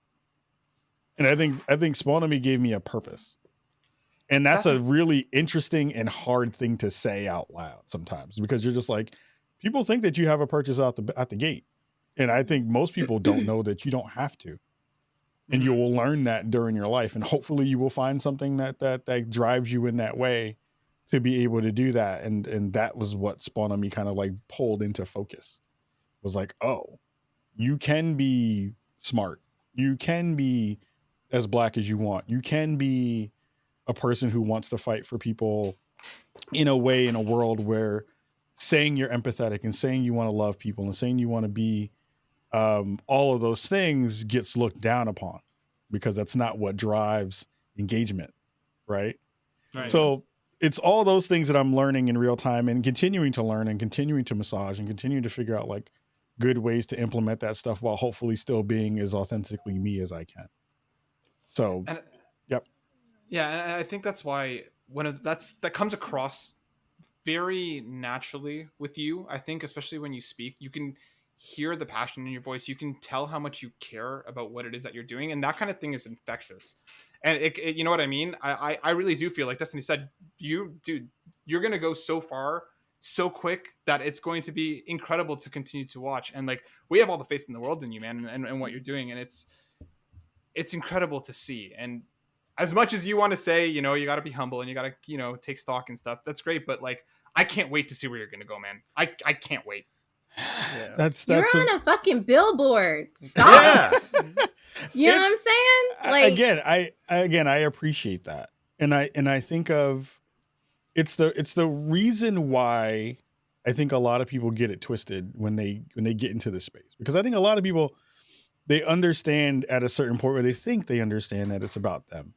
And I think Spawn on Me gave me a purpose. And that's a really interesting and hard thing to say out loud sometimes because you're just like people think that you have a purpose out the gate. And I think most people don't know that you don't have to. And you will learn that during your life. And hopefully you will find something that drives you in that way to be able to do that. And that was what Spawn on Me kind of like pulled into focus. It was like, oh, you can be smart. You can be as black as you want. You can be a person who wants to fight for people in a way, in a world where saying you're empathetic and saying you want to love people and saying you want to be all of those things gets looked down upon because that's not what drives engagement. Right. So it's all those things that I'm learning in real time and continuing to learn and continuing to massage and continuing to figure out like good ways to implement that stuff while hopefully still being as authentically me as I can. So, yep. Yeah. And I think that's why that comes across very naturally with you. I think, especially when you speak, you can hear the passion in your voice. You can tell how much you care about what it is that you're doing. And that kind of thing is infectious. And it you know what I mean? I really do feel like Destiny said, you're going to go so far, so quick that it's going to be incredible to continue to watch. And like, we have all the faith in the world in you, man, and what you're doing. And it's incredible to see. And as much as you want to say, you know, you got to be humble and you got to, you know, take stock and stuff. That's great. But like, I can't wait to see where you're going to go, man. I can't wait. Yeah. That's You're on a fucking billboard. Stop. Yeah. You know what I'm saying? Like, again, I appreciate that. And I think of it's the reason why I think a lot of people get it twisted when they get into this space. Because I think a lot of people, they understand at a certain point where they think they understand that it's about them.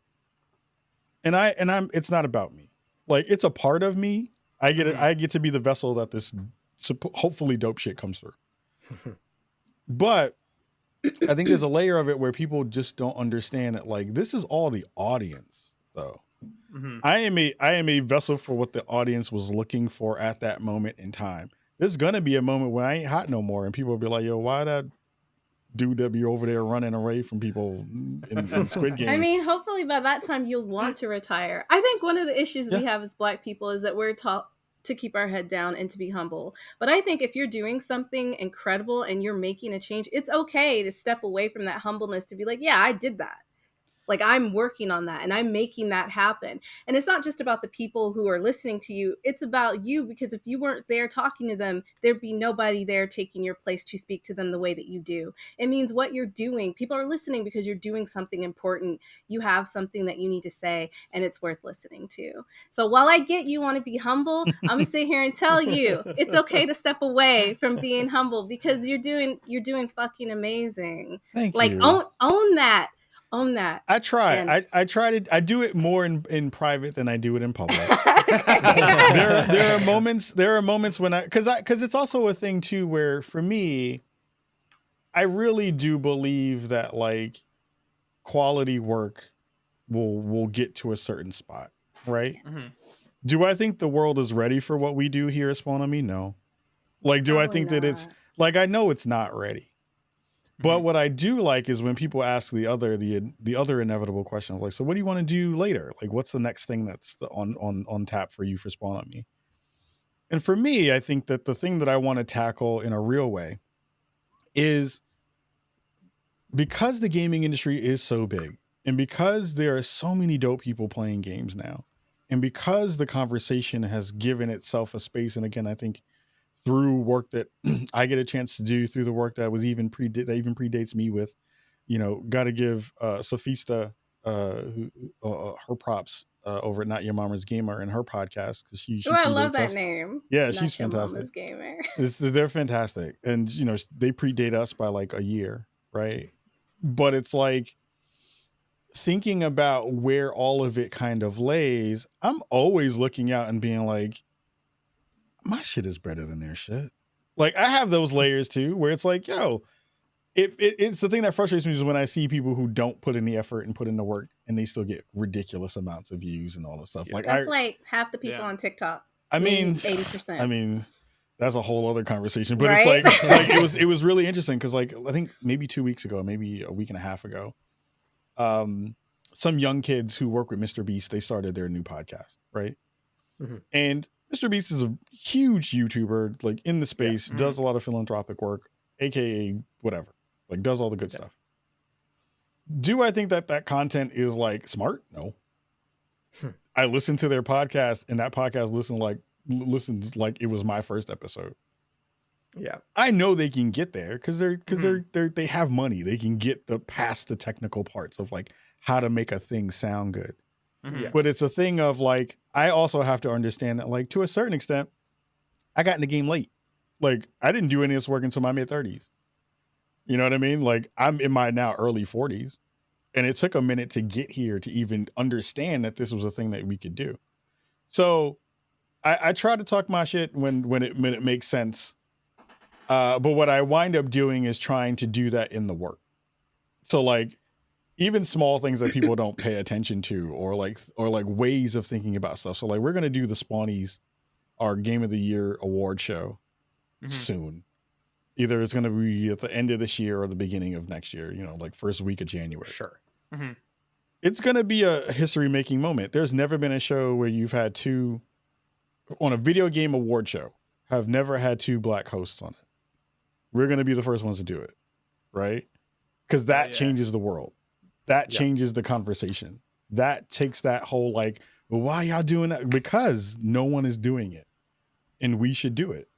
And I'm it's not about me. Like, it's a part of me. I get to be the vessel that this hopefully dope shit comes through. But I think there's a layer of it where people just don't understand that, like, this is all the audience though. Mm-hmm. I am a vessel for what the audience was looking for at that moment in time. There's gonna be a moment when I ain't hot no more and people will be like, yo, why that dude that be over there running away from people in Squid Game? I mean, hopefully by that time you'll want to retire. I think one of the issues we have as Black people is that we're taught to keep our head down and to be humble. But I think if you're doing something incredible and you're making a change, it's okay to step away from that humbleness to be like, yeah, I did that. Like, I'm working on that and I'm making that happen. And it's not just about the people who are listening to you. It's about you, because if you weren't there talking to them, there'd be nobody there taking your place to speak to them the way that you do. It means what you're doing. People are listening because you're doing something important. You have something that you need to say and it's worth listening to. So while I get you want to be humble, I'm going to sit here and tell you it's okay to step away from being humble because you're doing fucking amazing. Thank like, you. Own that. Own that. I try. And I try to. I do it more in private than I do it in public. Okay. there are moments. There are moments when because it's also a thing too where for me, I really do believe that like quality work will get to a certain spot, right? Mm-hmm. Do I think the world is ready for what we do here at Spawn on Me? No. Like, do I Probably think that it's not. like I know it's not ready. But what I do like is when people ask the other inevitable question of like, so what do you want to do later? Like, what's the next thing that's on tap for you for Spawn on Me? And for me, I think that the thing that I want to tackle in a real way is because the gaming industry is so big and because there are so many dope people playing games now and because the conversation has given itself a space. And again, I think through work that I get a chance to do, through the work that was even predates me with, you know, got to give Sophista her props over at Not Your Mama's Gamer and her podcast because she I love predates that us. name. Yeah, Not she's Your fantastic. Mama's Gamer. They're fantastic, and you know they predate us by like a year, right? But it's like thinking about where all of it kind of lays. I'm always looking out and being like, my shit is better than their shit. Like I have those layers too, where it's like, yo, it's the thing that frustrates me is when I see people who don't put in the effort and put in the work and they still get ridiculous amounts of views and all this stuff. Yeah. Like That's like half the people on TikTok. I mean, 80%. I mean, that's a whole other conversation, but Right? it's like it was really interesting because like I think maybe 2 weeks ago, maybe a week and a half ago, some young kids who work with Mr. Beast, they started their new podcast, right? Mm-hmm. And Mr. Beast is a huge YouTuber, like in the space, does a lot of philanthropic work, aka whatever, like does all the good stuff. Do I think that content is like smart? No. I listened to their podcast, and that podcast listens like it was my first episode. Yeah, I know they can get there because they have money. They can get past the technical parts of like how to make a thing sound good. Mm-hmm. But it's a thing of like, I also have to understand that like to a certain extent, I got in the game late. Like I didn't do any of this work until my mid-30s. You know what I mean? Like I'm in my now early 40s and it took a minute to get here to even understand that this was a thing that we could do. So I try to talk my shit when it makes sense. But what I wind up doing is trying to do that in the work. So like, even small things that people don't pay attention to or like ways of thinking about stuff. So like we're going to do the Spawnies, our Game of the Year award show soon. Either it's going to be at the end of this year or the beginning of next year, you know, like first week of January. sure. Mm-hmm. It's going to be a history making moment. There's never been a show where you've had on a video game award show, have never had 2 Black hosts on it. We're going to be the first ones to do it. Right. Because that changes the world. That changes the conversation. that takes that whole like, well, why y'all doing that? Because no one is doing it, and we should do it.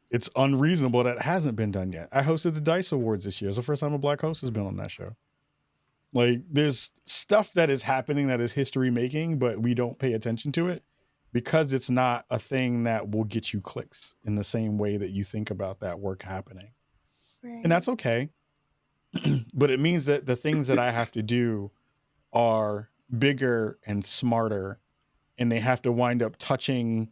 It's unreasonable that it hasn't been done yet. I hosted the Dice Awards this year. It's the first time a Black host has been on that show. Like, there's stuff that is happening that is history making, but we don't pay attention to it because it's not a thing that will get you clicks in the same way that you think about that work happening. Right. And that's okay. But it means that the things that I have to do are bigger and smarter, and they have to wind up touching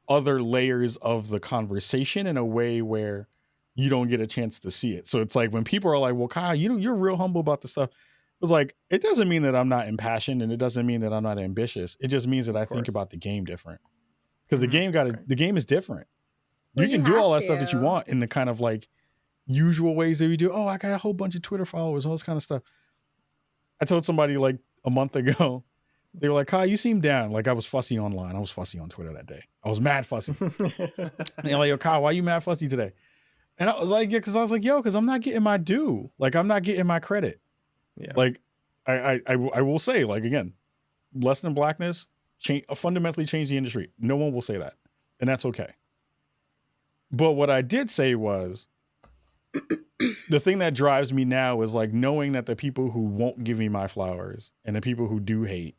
other layers of the conversation in a way where you don't get a chance to see it. So it's like when people are like, well, Kyle, you're real humble about the stuff. It's like, it doesn't mean that I'm not impassioned, and it doesn't mean that I'm not ambitious. It just means that I think about the game different, because the game is different. Well, you can do all that stuff that you want in the kind of like usual ways that we do. Oh, I got a whole bunch of Twitter followers, all this kind of stuff. I told somebody like a month ago, they were like, Kyle, you seem down. Like, I was fussy online. I was fussy on Twitter that day. I was mad fussy. And they're like, yo, Kyle, why you mad fussy today? And I was like, yeah, because I'm not getting my due. Like, I'm not getting my credit. Yeah. Like, I will say, like, again, less than blackness fundamentally changed the industry. No one will say that, and that's okay. But what I did say was, the thing that drives me now is like knowing that the people who won't give me my flowers and the people who do hate,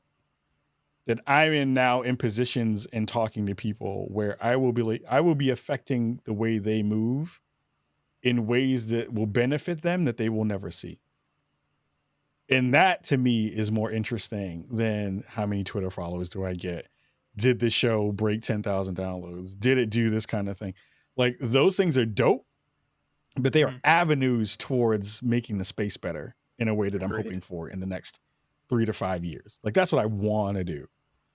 that I'm now in positions and talking to people where I will be affecting the way they move in ways that will benefit them that they will never see. And that to me is more interesting than how many Twitter followers do I get? Did the show break 10,000 downloads? Did it do this kind of thing? Like, those things are dope, but they are avenues towards making the space better in a way that I'm hoping for in the next 3 to 5 years. Like, that's what I want to do.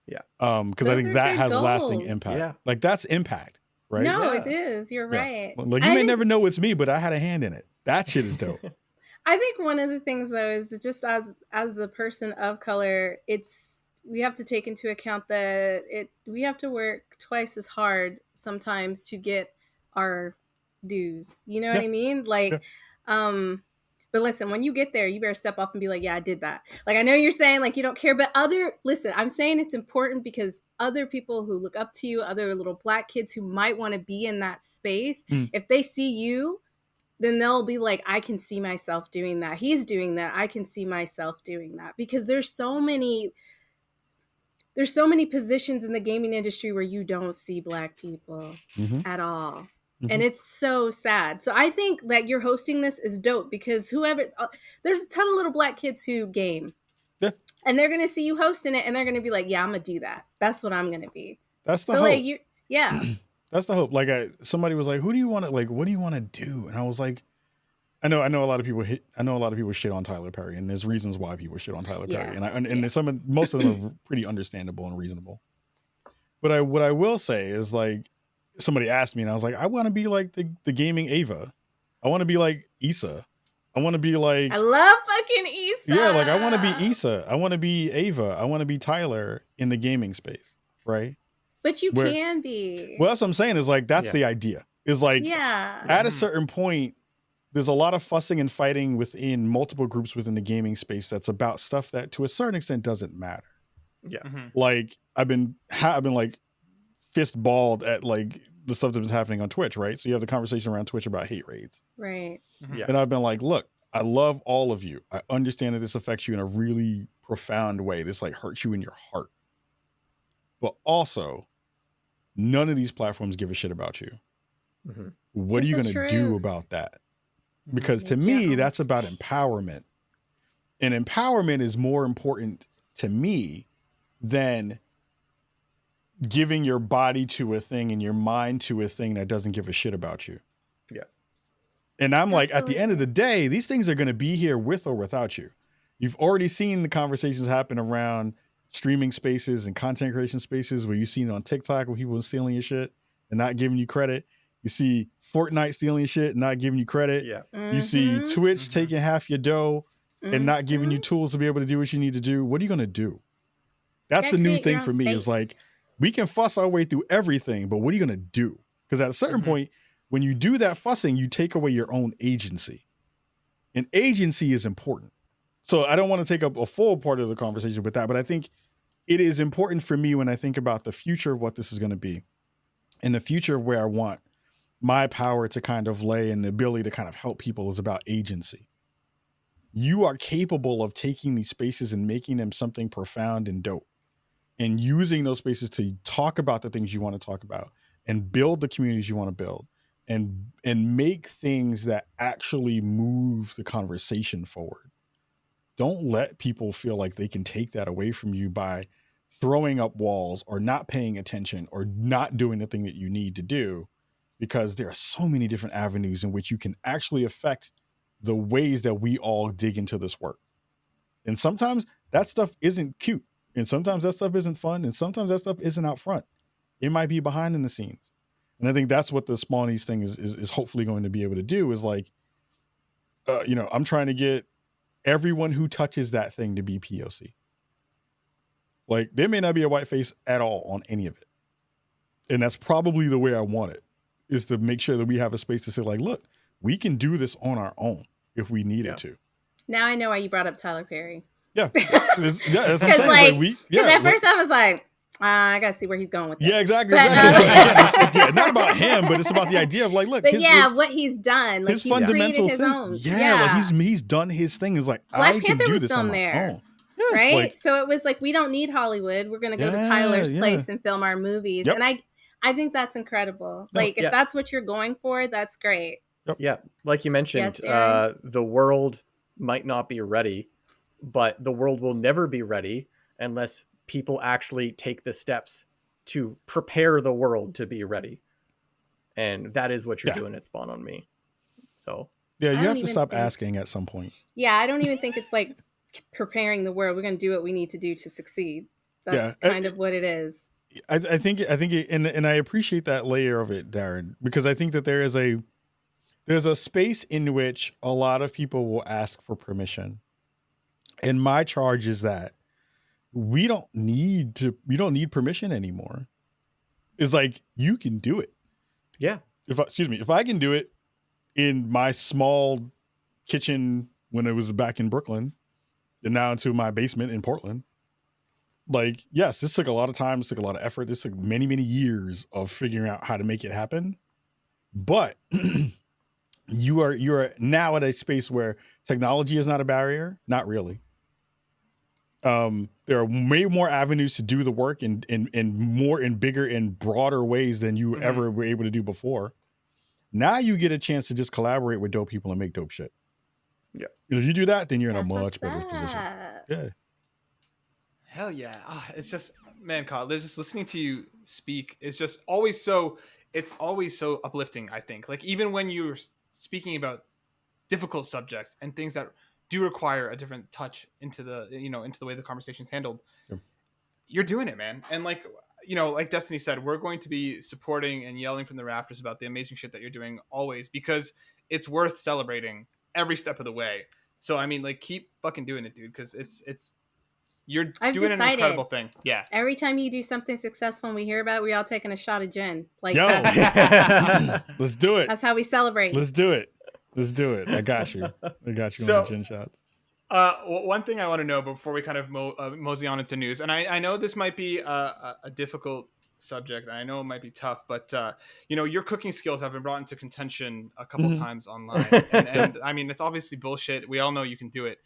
Yeah. Because I think that has goals. Lasting impact. Yeah. Like, that's impact, right? No, it is. You're right. Like, you may never know it's me, but I had a hand in it. That shit is dope. I think one of the things, though, is just as a person of color, we have to take into account that we have to work twice as hard sometimes to get our dues. You know what I mean? Like, but listen, when you get there, you better step up and be like, yeah, I did that. Like, I know you're saying like you don't care, but listen, I'm saying it's important because other people who look up to you, other little Black kids who might want to be in that space, if they see you, then they'll be like, I can see myself doing that. He's doing that. I can see myself doing that. Because there's so many positions in the gaming industry where you don't see Black people at all. And it's so sad. So I think that you're hosting this is dope because there's a ton of little Black kids who game. Yeah. And they're going to see you hosting it and they're going to be like, yeah, I'm going to do that. That's what I'm going to be. That's the hope. Like, yeah. That's the hope. Like, somebody was like, "Who do you want to like? What do you want to do?" And I was like, I know a lot of people shit on Tyler Perry, and there's reasons why people shit on Tyler Perry, and most of them are pretty understandable and reasonable. But what I will say is, like, somebody asked me, and I was like, I want to be like the gaming Ava. I want to be like Issa. I want to be like, I love fucking Issa. Yeah, like I want to be Issa. I want to be Ava. I want to be Tyler in the gaming space, right? But you can be. Well, that's what I'm saying is like, that's the idea. Is like, at a certain point, there's a lot of fussing and fighting within multiple groups within the gaming space that's about stuff that to a certain extent doesn't matter. Yeah. Like, I've been like fist balled at like the stuff that was happening on Twitch, right? So you have the conversation around Twitch about hate raids. Right. Yeah. And I've been like, look, I love all of you. I understand that this affects you in a really profound way. This like hurts you in your heart. But also, none of these platforms give a shit about you. What are you going to do about that? Because to me, that's about empowerment. And empowerment is more important to me than giving your body to a thing and your mind to a thing that doesn't give a shit about you. Yeah. And I'm like, at the end of the day, these things are going to be here with or without you. You've already seen the conversations happen around streaming spaces and content creation spaces where you've seen it on TikTok where people are stealing your shit and not giving you credit. You see Fortnite stealing your shit and not giving you credit. Yeah. You see Twitch taking half your dough and not giving you tools to be able to do what you need to do. What are you going to do? That's the new thing for me is like, we can fuss our way through everything, but what are you going to do? Because at a certain point, when you do that fussing, you take away your own agency. And agency is important. So I don't want to take up a full part of the conversation with that, but I think it is important for me when I think about the future of what this is going to be and the future of where I want my power to kind of lay and the ability to kind of help people is about agency. You are capable of taking these spaces and making them something profound and dope and using those spaces to talk about the things you want to talk about and build the communities you want to build and make things that actually move the conversation forward. Don't let people feel like they can take that away from you by throwing up walls or not paying attention or not doing the thing that you need to do, because there are so many different avenues in which you can actually affect the ways that we all dig into this work. And sometimes that stuff isn't cute. And sometimes that stuff isn't fun. And sometimes that stuff isn't out front. It might be behind in the scenes. And I think that's what the Small Niche thing is hopefully going to be able to do is like, I'm trying to get everyone who touches that thing to be POC. Like there may not be a white face at all on any of it. And that's probably the way I want it, is to make sure that we have a space to say like, look, we can do this on our own if we needed to. Now I know why you brought up Tyler Perry. Yeah. That's what I'm saying. Because at first I was like, I got to see where he's going with this. Yeah, exactly. But, Again, not about him, but it's about the idea of like, look, what he's done. Like his he's fundamental his thing. own. Like he's done his thing. It's like, Black I Panther can do was this filmed on my there. own. Right? Like, so it was like, we don't need Hollywood. We're going to go to Tyler's place and film our movies. Yep. And I think that's incredible. Like, if that's what you're going for, that's great. Yep. Yeah. Like you mentioned, Yes, the world might not be ready, but the world will never be ready unless people actually take the steps to prepare the world to be ready. And that is what you're doing at Spawn on Me. So yeah, you have to stop asking at some point. Yeah, I don't even think it's like preparing the world. We're going to do what we need to do to succeed. That's kind of what it is. I think and I appreciate that layer of it, Darren, because I think that there's a space in which a lot of people will ask for permission. And my charge is that we don't need permission anymore. It's like, you can do it. Yeah. If I can do it in my small kitchen when it was back in Brooklyn and now into my basement in Portland, like, yes, this took a lot of time. This took a lot of effort. This took many, many years of figuring out how to make it happen. But you are now at a space where technology is not a barrier. Not really. There are way more avenues to do the work and more and bigger and broader ways than you ever were able to do before. Now you get a chance to just collaborate with dope people and make dope shit. Yeah. And if you do that, then you're in a much better position. Yeah. Hell yeah. It's just, man, Kyle, just listening to you speak is just always so uplifting, I think. Like, even when you're speaking about difficult subjects and things that do require a different touch into the way the conversation's handled, you're doing it, man. And like Destiny said, we're going to be supporting and yelling from the rafters about the amazing shit that you're doing always, because it's worth celebrating every step of the way. So, I mean, like, keep fucking doing it, dude, because you're doing an incredible thing. Yeah. Every time you do something successful and we hear about it, we all taking a shot of gin. Like, let's do it. That's how we celebrate. Let's do it. I got you. On the gin shots. One thing I want to know before we kind of mosey on into news, and I know this might be a difficult subject, and I know it might be tough, but your cooking skills have been brought into contention a couple times online, and I mean, it's obviously bullshit. We all know you can do it,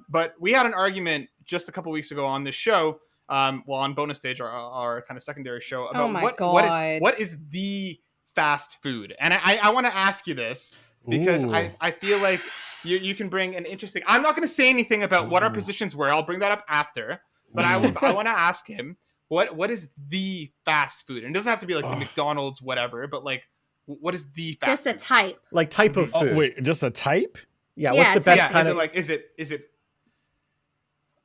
but we had an argument just a couple weeks ago on this show, on Bonus Stage, our kind of secondary show, about what is the fast food, and I want to ask you this because I feel like you can bring an interesting. I'm not going to say anything about what our positions were. I'll bring that up after, but I want to ask him. What is the fast food? And it doesn't have to be like the McDonald's, whatever, but like, what is the fast food? Just a type. Like type of food. Oh, wait, just a type? Yeah, what's the best kind of... Is it...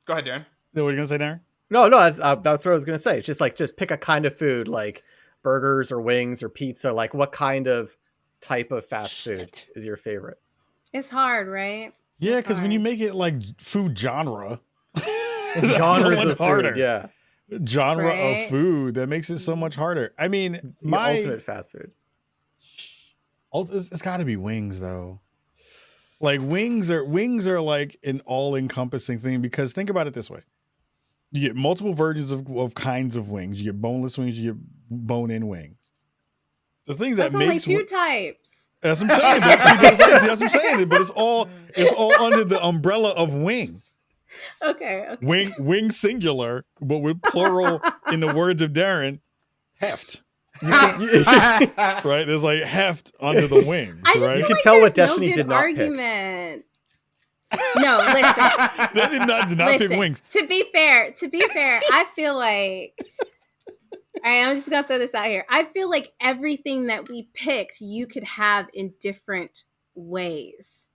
Go ahead, Darren. What are you going to say, Darren? No, that's what I was going to say. It's just pick a kind of food, like burgers or wings or pizza. Like, what kind of type of fast food is your favorite? It's hard, right? Yeah, because when you make it like food genre... genres of food, yeah. Genre of food that makes it so much harder. I mean, my ultimate fast food. It's got to be wings, though. Like wings are like an all-encompassing thing, because think about it this way. You get multiple versions of kinds of wings. You get boneless wings, you get bone-in wings. The thing that That's only makes two types. That's what I'm saying. That's what I'm saying. But it's all under the umbrella of wing. Okay. Wing singular, but with plural in the words of Darren, heft. Right? There's like heft under the wings. I just right? feel You can like tell what there's Destiny no did good not argument. No, listen. They did not pick wings. To be fair, I feel like, all right, I'm just gonna throw this out here. I feel like everything that we picked, you could have in different ways,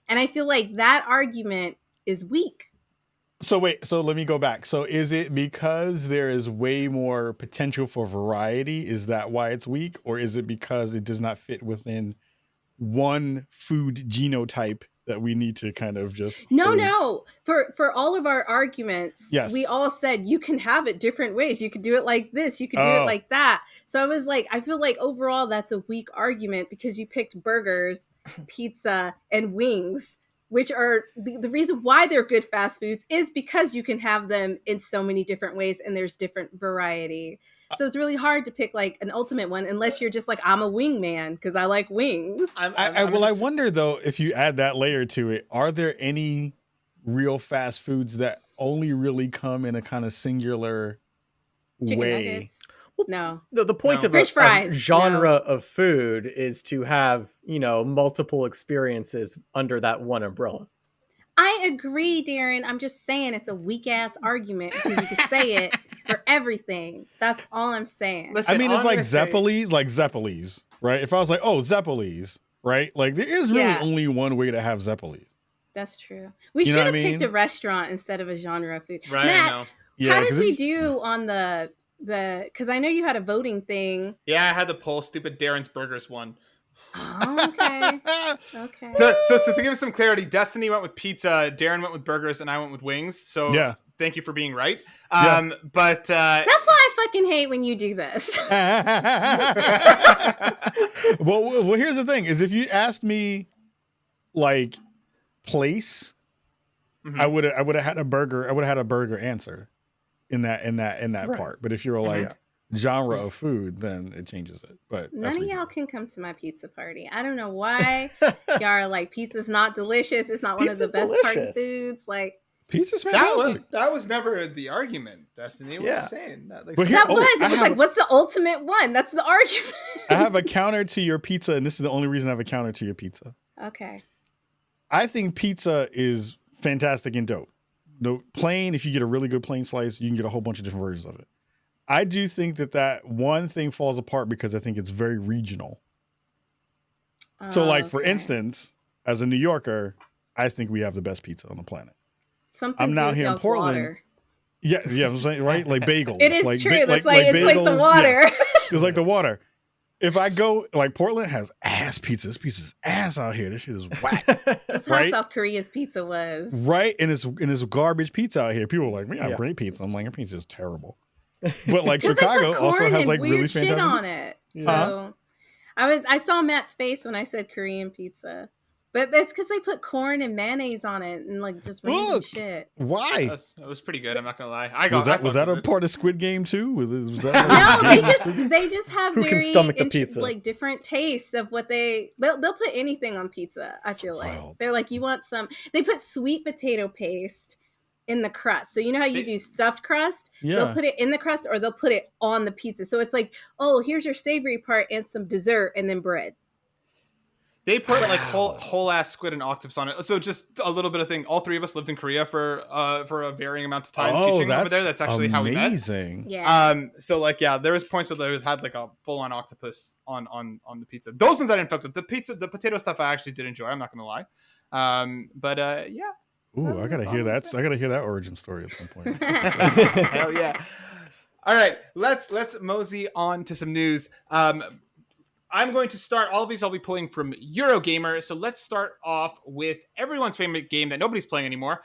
and I feel like that argument is weak. So let me go back. So is it because there is way more potential for variety? Is that why it's weak? Or is it because it does not fit within one food genotype that we need to kind of just No. For all of our arguments, yes, we all said you can have it different ways. You could do it like this, you could do it like that. So I was like, I feel like overall that's a weak argument because you picked burgers, pizza, and wings, which are the reason why they're good fast foods is because you can have them in so many different ways and there's different variety. So it's really hard to pick like an ultimate one unless you're just like, I'm a wing man because I like wings. I wonder though, if you add that layer to it, are there any real fast foods that only really come in a kind of singular Chicken way? nuggets? No. The point of French a fries, genre of food is to have, multiple experiences under that one umbrella. I agree, Darren. I'm just saying it's a weak ass argument because you can say it for everything. That's all I'm saying. Listen, I mean, all it's I'm like gonna say- Zeppelis, right? If I was like, oh, Zeppelis, right? Like there is really Yeah. only one way to have Zeppelis. That's true. We You know should what have I picked mean? a restaurant instead of a genre of food. Right, I Matt, know. Yeah, how did 'cause we if- do on the because I know you had a voting thing. Yeah, I had the poll. Stupid Darren's Burgers won. Oh, okay. Okay. So to give us some clarity, Destiny went with pizza, Darren went with burgers, and I went with wings. So Yeah. thank you for being right. Yeah. But That's why I fucking hate when you do this. well, here's the thing: is if you asked me, like, place, Mhm. I would have had a burger. I would have had a burger answer in that Right. part. But if you're like genre of food, then it changes it. But None that's of y'all reasonable. can come to my pizza party. I don't know why y'all are like pizza's not delicious. It's not one of the Pizza's best party delicious. foods. Like Pizza's fantastic. that was never the argument, Destiny. What are Yeah. you saying? That, like, But here- that oh, was. I It was have- like, what's the ultimate one? That's the argument. I have a counter to your pizza, and this is the only reason I have a counter to your pizza. Okay. I think pizza is fantastic and dope. The plain, if you get a really good plain slice, you can get a whole bunch of different versions of it. I do think that one thing falls apart because I think it's very regional. So, like, for Okay. instance, as a New Yorker, I think we have the best pizza on the planet. Something I'm to do now with here in y'all's Portland. water. Yeah, I'm saying, right? Like bagels. It is like, true. That's like it's like the bagels, water. yeah. It's like the water. If I go, like, Portland has ass pizza. This pizza's ass out here. This shit is whack. That's how Right? South Korea's pizza was. Right? And it's garbage pizza out here. People are like, we have Yeah. great pizza. I'm like, your pizza is terrible. But like 'Cause they Chicago put also corn has and like weird really shit fantastic on pizza. it. Yeah. So I saw Matt's face when I said Korean pizza. But that's because they put corn and mayonnaise on it and like just random Look. shit. Why? It was pretty good. I'm not gonna lie. Was that a part of Squid Game too? Was that No, like, a game? they just have Who can very stomach the pizza? like different tastes of what they'll put anything on pizza. I feel like wild. they're like, you want some? They put sweet potato paste in the crust. So you know how you do stuffed crust? Yeah. They'll put it in the crust or they'll put it on the pizza. So it's like, oh, here's your savory part and some dessert and then bread. They put like whole ass squid and octopus on it. So just a little bit of thing. All three of us lived in Korea for a varying amount of time teaching over there. That's actually how we met. amazing. Yeah. So like there was points where there had like a full on octopus on the pizza. Those ones I didn't fuck with. The potato stuff I actually did enjoy. I'm not gonna lie. Yeah. Ooh, I gotta That's hear all I'm that. I gotta hear that origin story at some point. Hell yeah. All right, let's mosey on to some news. I'm going to start, all of these I'll be pulling from Eurogamer. So let's start off with everyone's favorite game that nobody's playing anymore.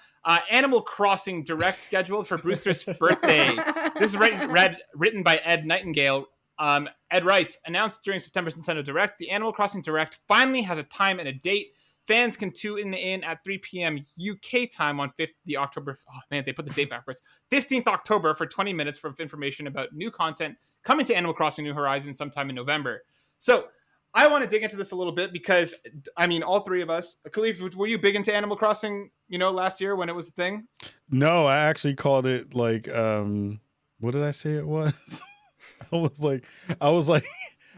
Animal Crossing Direct scheduled for Brewster's birthday. This is written by Ed Nightingale. Ed writes, announced during September's Nintendo Direct, the Animal Crossing Direct finally has a time and a date. fans can tune in at 3 p.m. UK time on the October. Oh man, they put the date backwards. 15th October for 20 minutes for information about new content coming to Animal Crossing New Horizons sometime in November. So I want to dig into this a little bit because, I mean, all three of us. Kahlief, were you big into Animal Crossing, last year when it was a thing? No, I actually called it like, what did I say it was? I was like,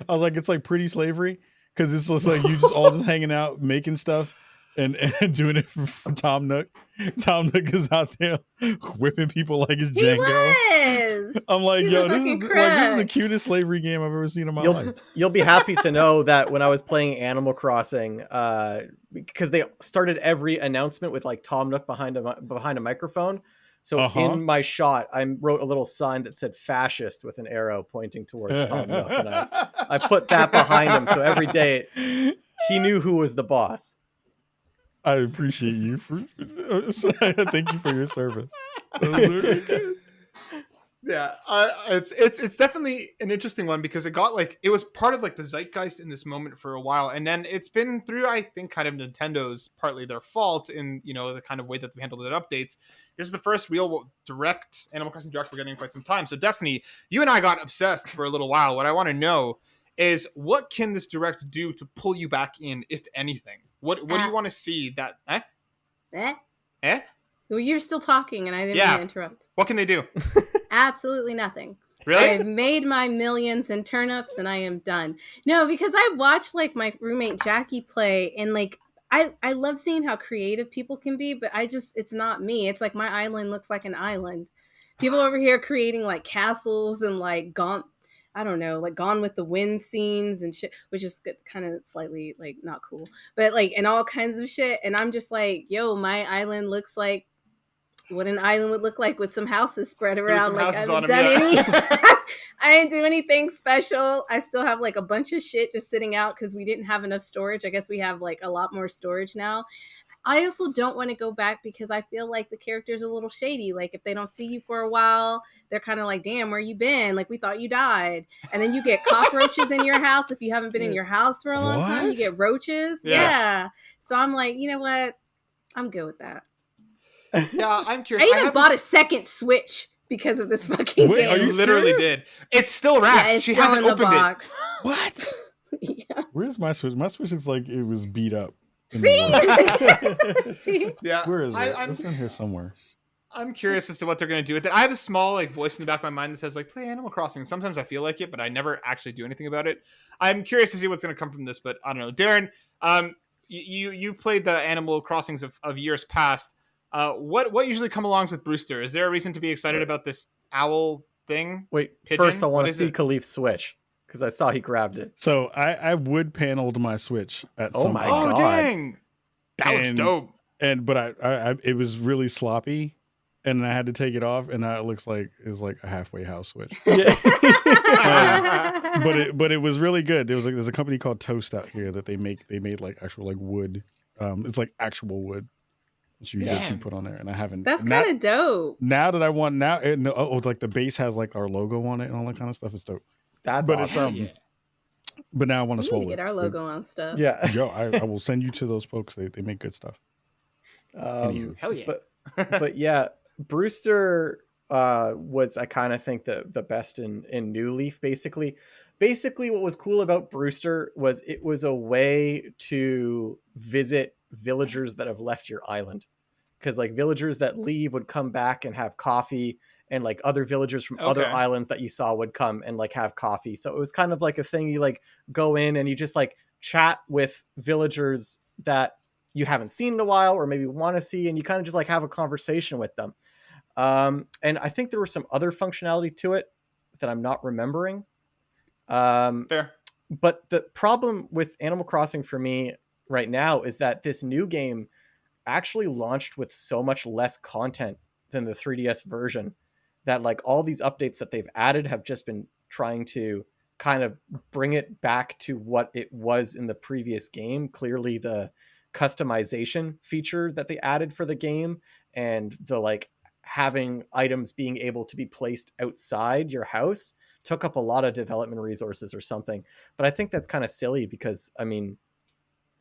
it's like pretty slavery because it's just like you just all just hanging out, making stuff, and doing it for Tom Nook. Tom Nook is out there whipping people like it's He Django. was. I'm like, He's yo, a this is fucking the crook. cutest slavery game I've ever seen in my life. You'll be happy to know that when I was playing Animal Crossing, because they started every announcement with like Tom Nook behind a microphone. So in my shot, I wrote a little sign that said "fascist" with an arrow pointing towards Tom Nook, and I put that behind him. So every day, he knew who was the boss. I appreciate you thank you for your service. Yeah, it's definitely an interesting one because it was part of like the zeitgeist in this moment for a while, and then it's been through, I think, kind of Nintendo's partly their fault in the kind of way that they handled their updates. This is the first real direct Animal Crossing direct we're getting in quite some time. So Destiny, you and I got obsessed for a little while. What I want to know is what can this direct do to pull you back in, if anything? What do you want to see that? Well, you're still talking, and I didn't mean to interrupt. What can they do? Absolutely nothing. Really? I've made my millions in turnips, and I am done. No, because I watched like my roommate Jackie play, and like I love seeing how creative people can be, but it's not me. It's like my island looks like an island. People over here creating like castles and like Gone with the Wind scenes and shit, which is kind of slightly like not cool, but like, and all kinds of shit. And I'm just like, yo, my island looks like what an island would look like with some houses spread around. Like I haven't done I didn't do anything special. I still have like a bunch of shit just sitting out because we didn't have enough storage. I guess we have like a lot more storage now. I also don't want to go back because I feel like the character's a little shady. Like if they don't see you for a while, they're kind of like, damn, where you been? Like we thought you died. And then you get cockroaches in your house. If you haven't been in your house for a long time, you get roaches. Yeah. So I'm like, you know what? I'm good with that. Yeah, I'm curious. I even bought a second Switch because of this fucking game. Are you literally did? It's still wrapped. Yeah, it's she still hasn't in the opened box. it. What? Yeah. Where's my Switch? My Switch looks like it was beat up. See? Yeah. Where is it? It's in here somewhere. I'm curious as to what they're going to do with it. I have a small like voice in the back of my mind that says like play Animal Crossing. Sometimes I feel like it, but I never actually do anything about it. I'm curious to see what's going to come from this, but I don't know. Darren, you've played the Animal Crossings of years past. What usually come alongs with Brewster? Is there a reason to be excited about this owl thing? Wait, Pigeon? first I want to see Kahlief Kahlief's Switch because I saw he grabbed it. So I wood paneled my Switch at some point. Oh dang, that looks dope. But I it was really sloppy, and I had to take it off, and now it looks like it's like a halfway house Switch. Yeah. But it was really good. There's a company called Toast out here that they made like actual like wood. It's like actual wood. That you put on there, and I haven't. That's kind of dope. Now that I want like the base has like our logo on it and all that kind of stuff. It's dope. That's awesome. But now I want to swallow get our logo on stuff. Yeah. Yo, I will send you to those folks. They make good stuff. Hell yeah. But yeah, Brewster was, I kind of think, the best in New Leaf. Basically what was cool about Brewster was it was a way to visit villagers that have left your island, because like villagers that leave would come back and have coffee, and like other villagers from other islands that you saw would come and like have coffee. So it was kind of like a thing, you like go in and you just like chat with villagers that you haven't seen in a while or maybe want to see, and you kind of just like have a conversation with them. And I think there was some other functionality to it that I'm not remembering. Fair. But the problem with Animal Crossing for me right now is that this new game actually launched with so much less content than the 3DS version, that like all these updates that they've added have just been trying to kind of bring it back to what it was in the previous game. Clearly the customization feature that they added for the game and the like having items being able to be placed outside your house took up a lot of development resources or something. But I think that's kind of silly because, I mean,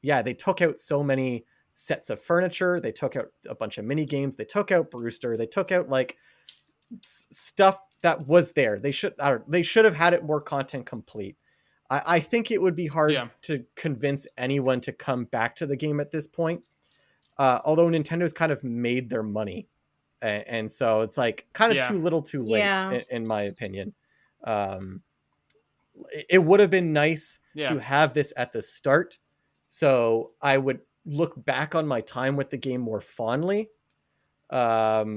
yeah, they took out so many sets of furniture. They took out a bunch of mini games. They took out Brewster. They took out like stuff that was there. They should have had it more content complete. I think it would be hard to convince anyone to come back to the game at this point. Although Nintendo's kind of made their money. And so it's like kind of too little too late, in my opinion. It would have been nice to have this at the start. So I would look back on my time with the game more fondly. But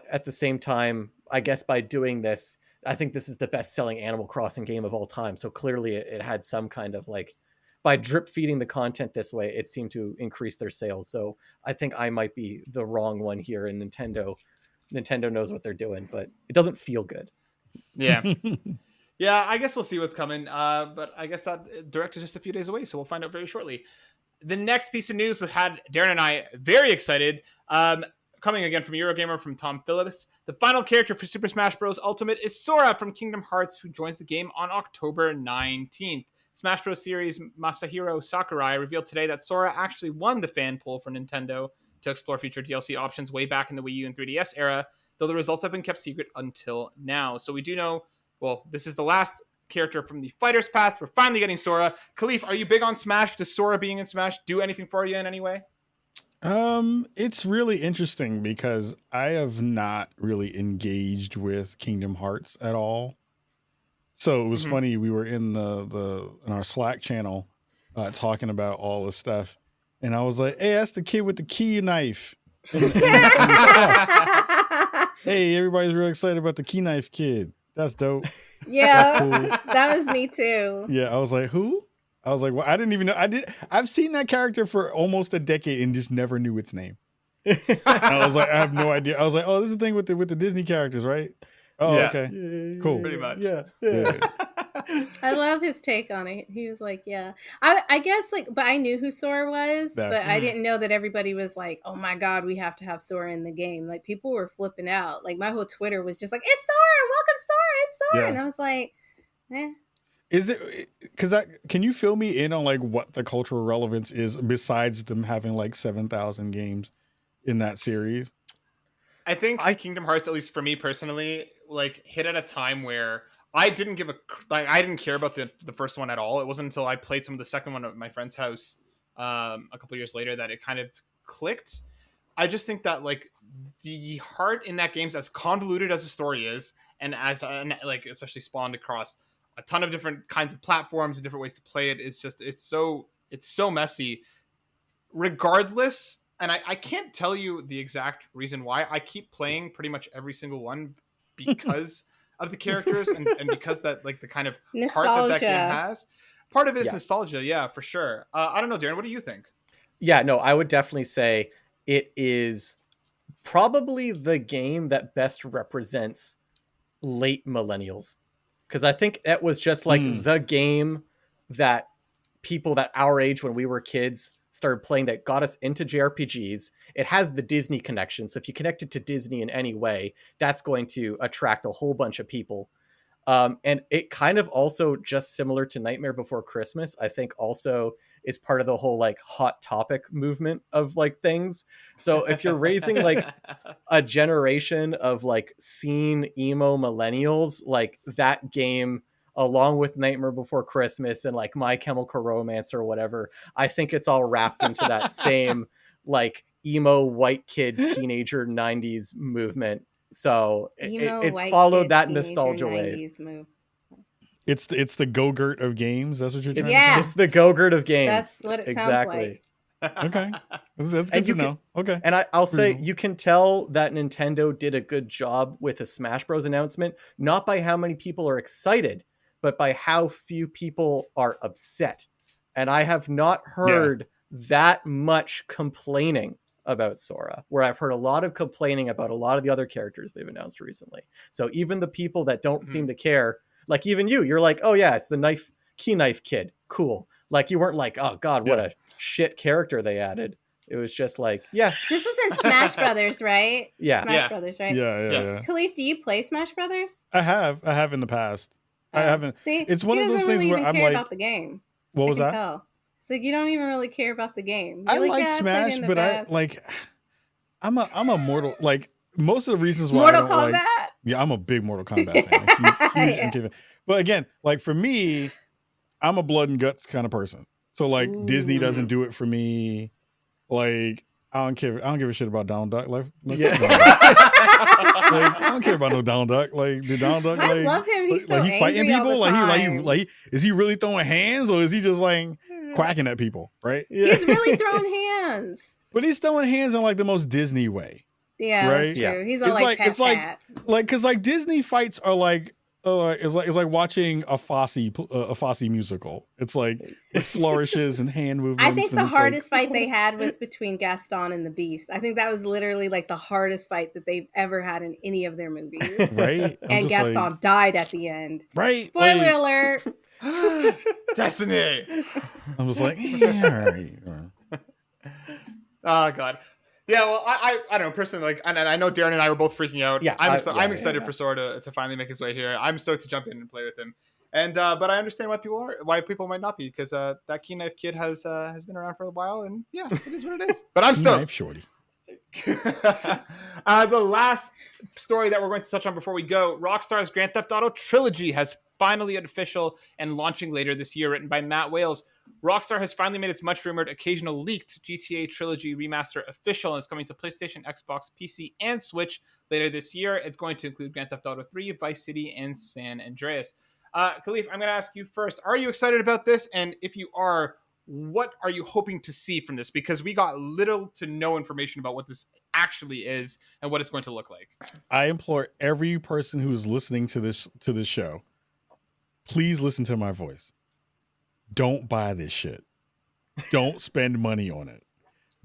at the same time, I guess by doing this, I think this is the best selling Animal Crossing game of all time. So clearly it had some kind of like, by drip feeding the content this way, it seemed to increase their sales. So I think I might be the wrong one here, and Nintendo knows what they're doing, but it doesn't feel good. Yeah. Yeah, I guess we'll see what's coming. But I guess that Direct is just a few days away, so we'll find out very shortly. The next piece of news that had Darren and I very excited. Coming again from Eurogamer, from Tom Phillips. The final character for Super Smash Bros. Ultimate is Sora from Kingdom Hearts, who joins the game on October 19th. Smash Bros. Series Masahiro Sakurai revealed today that Sora actually won the fan poll for Nintendo to explore future DLC options way back in the Wii U and 3DS era, though the results have been kept secret until now. So we do know, well, this is the last character from the Fighters Pass. We're finally getting Sora. Kahlief, are you big on Smash? Does Sora being in Smash do anything for you in any way? It's really interesting because I have not really engaged with Kingdom Hearts at all. So it was funny. We were in in our Slack channel talking about all this stuff, and I was like, "Hey, that's the kid with the key knife." And hey, everybody's real excited about the key knife kid. That's dope. Yeah, that's cool. That was me too. Yeah, I was like, who? I was like, well, I didn't even know. I've seen that character for almost a decade and just never knew its name. I was like, I have no idea. I was like, oh, this is the thing with the Disney characters, right? Oh, okay, cool. Pretty much. Yeah. I love his take on it. He was like, yeah, I guess like, but I knew who Sora was, but I didn't know that everybody was like, oh my God, we have to have Sora in the game. Like people were flipping out. Like my whole Twitter was just like, it's Sora, welcome Sora, it's Sora. And I was like, eh. Is it because can you fill me in on like what the cultural relevance is besides them having like 7,000 games in that series? I think Kingdom Hearts, at least for me personally, like hit at a time where I didn't I didn't care about the first one at all. It wasn't until I played some of the second one at my friend's house a couple years later that it kind of clicked. I just think that like the heart in that game is as convoluted as the story is, and as like especially spawned across a ton of different kinds of platforms and different ways to play it. It's just it's so messy. Regardless. And I can't tell you the exact reason why. I keep playing pretty much every single one because of the characters and because that like the kind of nostalgia. heart that game has. Part of it is nostalgia, yeah, for sure. I don't know, Darren, what do you think? Yeah, no, I would definitely say it is probably the game that best represents late millennials. Because I think that was just like the game that people that our age when we were kids started playing that got us into JRPGs. It has the Disney connection. So if you connect it to Disney in any way, that's going to attract a whole bunch of people. And it kind of also, just similar to Nightmare Before Christmas, I think also is part of the whole like hot topic movement of like things. So if you're raising like a generation of like scene emo millennials, like that game, along with Nightmare Before Christmas and like My Chemical Romance or whatever, I think it's all wrapped into that same like emo white kid teenager 90s movement. So it's followed that nostalgia wave. It's the Go-Gurt of games. That's what you're trying to say? It's the Go-Gurt of games. That's what it sounds like. Okay. That's good to know. Okay. And I'll say you can tell that Nintendo did a good job with a Smash Bros. Announcement, not by how many people are excited, but by how few people are upset. And I have not heard that much complaining about Sora, where I've heard a lot of complaining about a lot of the other characters they've announced recently. So even the people that don't seem to care, like even you're like, oh yeah, it's the key knife kid. Cool. Like you weren't like, oh God, what a shit character they added. It was just like, yeah. This was in Smash Brothers, right? Yeah. Smash Brothers, right? Yeah. Kahlief, do you play Smash Brothers? I have in the past. I haven't. See, it's one of those things where I'm care like, about the game. What was that? Tell. So you don't even really care about the game. I You're like "Yeah, I played Smash, in the but past." I'm a Mortal, like most of the reasons why Mortal I don't like. Kombat. Yeah, I'm a big Mortal Kombat fan. Huge Yeah. MK fan. But again, like for me, I'm a blood and guts kind of person. So like Disney doesn't Ooh. do it for me. Like I don't care. I don't give a shit about Donald Duck. Like, Yeah. Donald Duck. Like I don't care about no Donald Duck. Like the Donald Duck. I Like, love him. He's so like he fighting angry all people. the time. Like is he really throwing hands or is he just like quacking at people? Right. Yeah. He's really throwing hands. But he's throwing hands in like the most Disney way. Yeah, Right? that's true. Yeah. He's all like pat, pat. Like because like Disney fights are like it's like watching a Fosse musical. It's like it flourishes and hand movements. I think and the it's hardest fight they had was between Gaston and the Beast. I think that was literally like the hardest fight that they've ever had in any of their movies. right. I'm And just Gaston like, died at the end. right. Spoiler Like, alert. Destiny. I was like, yeah, all right. Oh God. Yeah, well, I don't know personally. Like, and I know Darren and I were both freaking out. Yeah, I'm excited for Sora to finally make his way here. I'm stoked to jump in and play with him. And but I understand why people might not be, because that Key Knife kid has been around for a while, and yeah, it is what it is. But I'm stoked. Knife shorty. The last story that we're going to touch on before we go: Rockstar's Grand Theft Auto trilogy has finally official and launching later this year, written by Matt Wales. Rockstar has finally made its much rumored occasional leaked GTA trilogy remaster official, and it's coming to PlayStation, Xbox, PC, and Switch later this year. It's going to include Grand Theft Auto 3, Vice City, and San Andreas. Kahlief, I'm going to ask you first. Are you excited about this? And if you are, what are you hoping to see from this? Because we got little to no information about what this actually is and what it's going to look like. I implore every person who is listening to this show, please listen to my voice. Don't buy this shit. Don't spend money on it.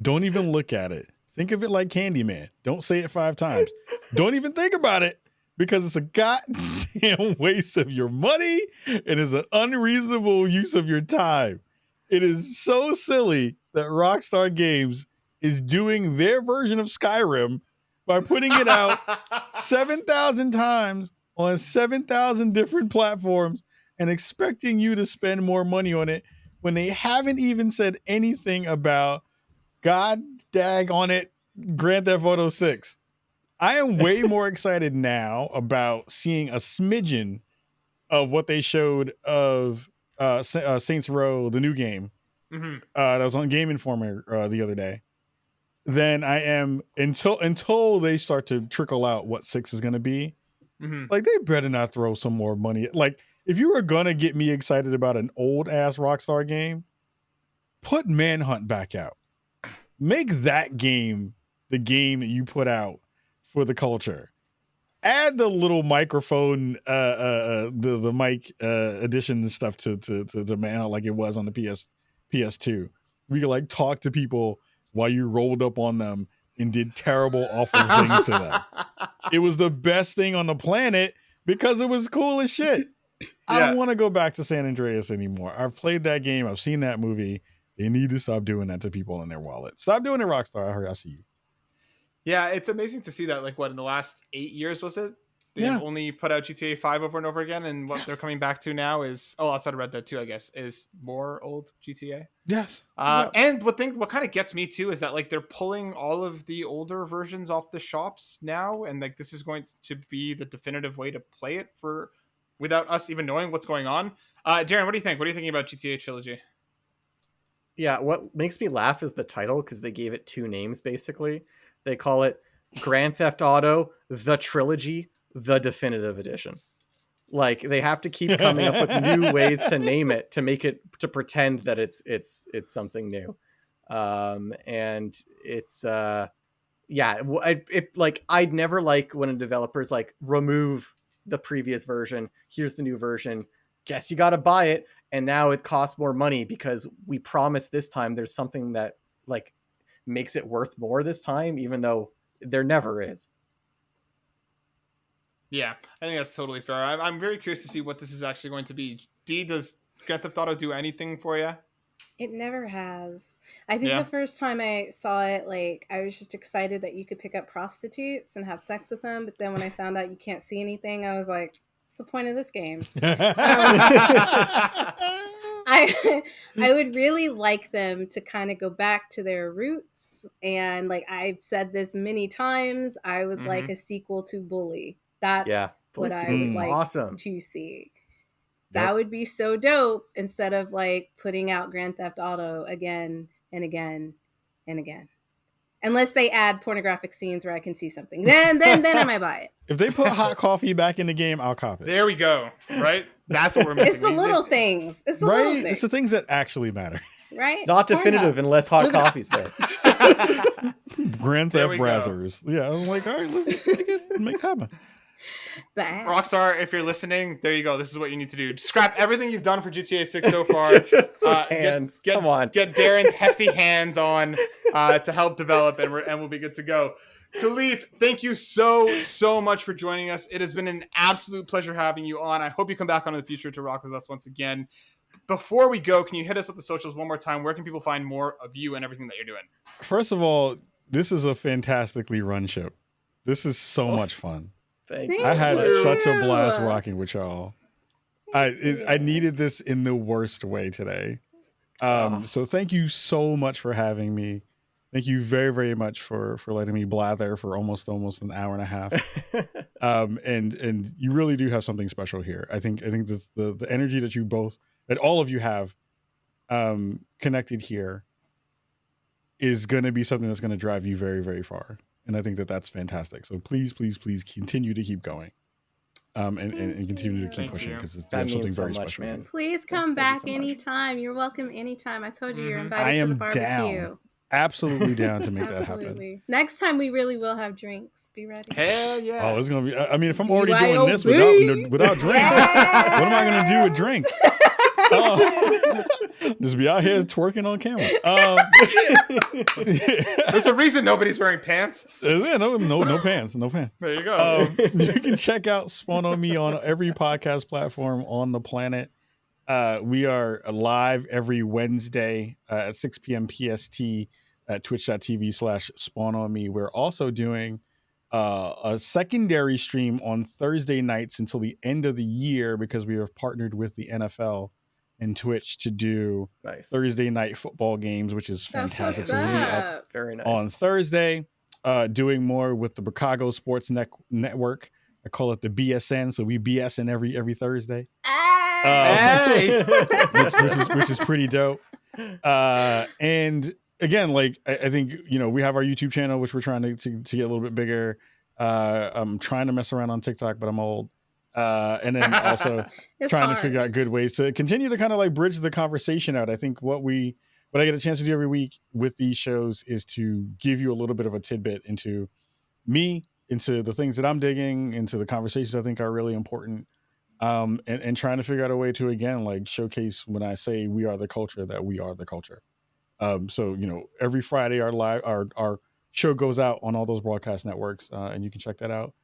Don't even look at it. Think of it like Candyman. Don't say it 5 times. Don't even think about it, because it's a goddamn waste of your money and is an unreasonable use of your time. It is so silly that Rockstar Games is doing their version of Skyrim by putting it out 7,000 times on 7,000 different platforms and expecting you to spend more money on it when they haven't even said anything about, God dag on it, Grand Theft Auto 6. I am way more excited now about seeing a smidgen of what they showed of Saints Row, the new game, that was on Game Informer the other day, than I am until they start to trickle out what 6 is going to be. Like, they better not throw some more money. Like, if you were going to get me excited about an old ass Rockstar game, put Manhunt back out. Make that game the game that you put out for the culture. Add the little microphone, the mic addition and stuff to Manhunt, like it was on the PS2. We could like talk to people while you rolled up on them and did terrible, awful things to them. It was the best thing on the planet because it was cool as shit. I don't want to go back to San Andreas anymore. I've played that game. I've seen that movie. They need to stop doing that to people in their wallet. Stop doing it, Rockstar. I see you. Yeah, it's amazing to see that. Like, what, in the last 8 years, was it? They've only put out GTA 5 over and over again, and what they're coming back to now is, outside of Red Dead 2, I guess, is more old GTA. Yes. And what kind of gets me too is that like they're pulling all of the older versions off the shops now, and like this is going to be the definitive way to play it for without us even knowing what's going on. Darren, what do you think? What are you thinking about GTA Trilogy? Yeah, what makes me laugh is the title, because they gave it 2 names basically. They call it Grand Theft Auto: The Trilogy, The Definitive Edition. Like, they have to keep coming up with new ways to name it, to make it, to pretend that it's something new. And it's I'd never like when a developer's like, remove the previous version, here's the new version, guess you got to buy it, and now it costs more money because we promised this time there's something that like makes it worth more this time, even though there never is. Yeah, I think that's totally fair. I'm very curious to see what this is actually going to be. D, does Grand Theft Auto do anything for you? It never has. I think the first time I saw it, like, I was just excited that you could pick up prostitutes and have sex with them. But then when I found out you can't see anything, I was like, what's the point of this game? I I would really like them to kind of go back to their roots, and like I've said this many times, I would like a sequel to Bully. That's what I would like awesome to see. Yep. That would be so dope, instead of like putting out Grand Theft Auto again and again and again. Unless they add pornographic scenes where I can see something, then I might buy it. If they put hot coffee back in the game, I'll cop it. There we go. Right? That's what we're missing. It's the little things. It's the right? little things. It's the things that actually matter. Right? it's not definitive unless hot coffee's there. Grand There Theft we go. Brazzers. Yeah, I'm like, all right, let's make it happen. The ass. Rockstar, if you're listening, there you go. This is what you need to do. Scrap everything you've done for GTA 6 so far. Hands. Come on. Get Darren's hefty hands on to help develop, and we'll be good to go. Kahlief, thank you so much for joining us. It has been an absolute pleasure having you on. I hope you come back on in the future to rock with us once again. Before we go, can you hit us with the socials one more time? Where can people find more of you and everything that you're doing? First of all, this is a fantastically run ship. This is so much fun. Thank you. I had you. such a blast rocking with y'all. I needed this in the worst way today. So thank you so much for having me. Thank you very, very much for letting me blather for almost an hour and a half. And you really do have something special here. I think this, the energy that all of you have connected here is going to be something that's going to drive you very, very far. And I think that's fantastic. So please continue to keep going. And continue to keep Thank pushing, you. because That there's something means so very much, special. man. Please come Thank you back so much. anytime. You're welcome anytime. I told you you're Mhm. invited I to the am barbecue. down. Absolutely down to make that happen. Absolutely. Next time we really will have drinks. Be ready. Hell yeah. Oh, it's gonna be. I mean, if I'm already doing BYOB. this without drinks, what am I gonna do with drinks? Just be out here twerking on camera. There's a reason nobody's wearing pants. Yeah, no pants. There you go. You can check out Spawn on Me on every podcast platform on the planet. We are live every Wednesday at 6 p.m. PST at twitch.tv/Spawn on Me. We're also doing a secondary stream on Thursday nights until the end of the year, because we have partnered with the NFL and Twitch to do Thursday night football games, which is fantastic. So we'll be up Very nice. on Thursday, doing more with the Chicago Sports Network. I call it the BSN. So we BSN every Thursday, Hey! which is pretty dope. And again, like I think, we have our YouTube channel, which we're trying to get a little bit bigger. I'm trying to mess around on TikTok, but I'm old. And then also trying to figure out good ways to continue to kind of like bridge the conversation out. I think what I get a chance to do every week with these shows is to give you a little bit of a tidbit into me, into the things that I'm digging, into the conversations I think are really important. And trying to figure out a way to, again, like showcase when I say we are the culture, that we are the culture. So, every Friday our show goes out on all those broadcast networks, and you can check that out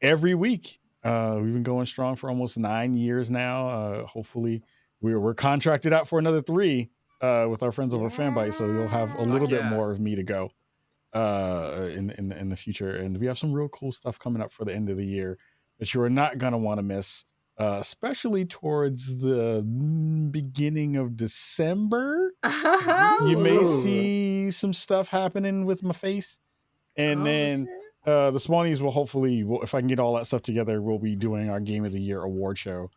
every week. We've been going strong for almost 9 years now. Hopefully we're contracted out for another 3 with our friends over Fanbyte. So you'll have a little bit more of me to go in the future. And we have some real cool stuff coming up for the end of the year that you are not going to want to miss, especially towards the beginning of December. You may see some stuff happening with my face. And then the Spawnies will hopefully, if I can get all that stuff together, we'll be doing our Game of the Year award show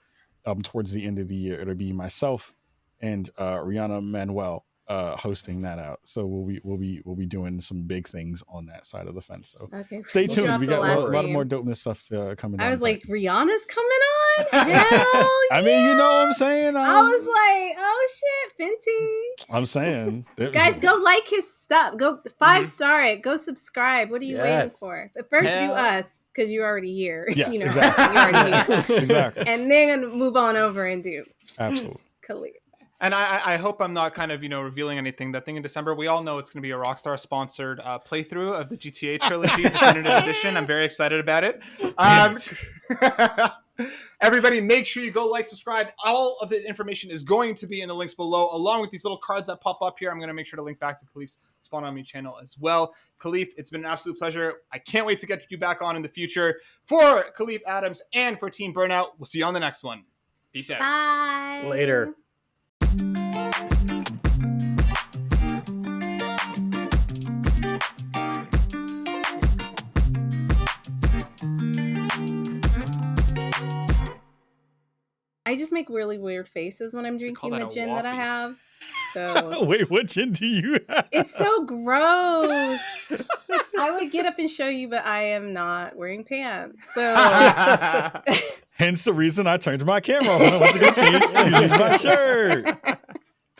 towards the end of the year. It'll be myself and Rihanna Manuel hosting that out. So we'll be doing some big things on that side of the fence. So stay tuned. We got a lot of more dopeness stuff coming. I was like, Rihanna's coming on. Hell I mean, you know what I'm saying? I was like, oh shit, Fenty. I'm saying, guys, go like his stuff. Go 5-star it. Go subscribe. What are you waiting for? But first, do us, because you're already here. Yes, exactly. You're already here. Exactly. And then move on over and do absolutely. Kahlief. And I hope I'm not kind of, revealing anything. That thing in December, we all know it's going to be a Rockstar sponsored playthrough of the GTA trilogy definitive edition. I'm very excited about it. Everybody, make sure you go like, subscribe. All of the information is going to be in the links below, along with these little cards that pop up here. I'm going to make sure to link back to Kahlief's Spawn on Me channel as well. Kahlief, it's been an absolute pleasure. I can't wait to get you back on in the future. For Kahlief Adams and for Team Burnout, we'll see you on the next one. Peace out. Bye. Later. I just make really weird faces when I'm drinking the gin that I have. So Wait, what gin do you have? it's so gross. I would get up and show you, but I am not wearing pants. So Hence the reason I turned my camera on. I went to go change my shirt.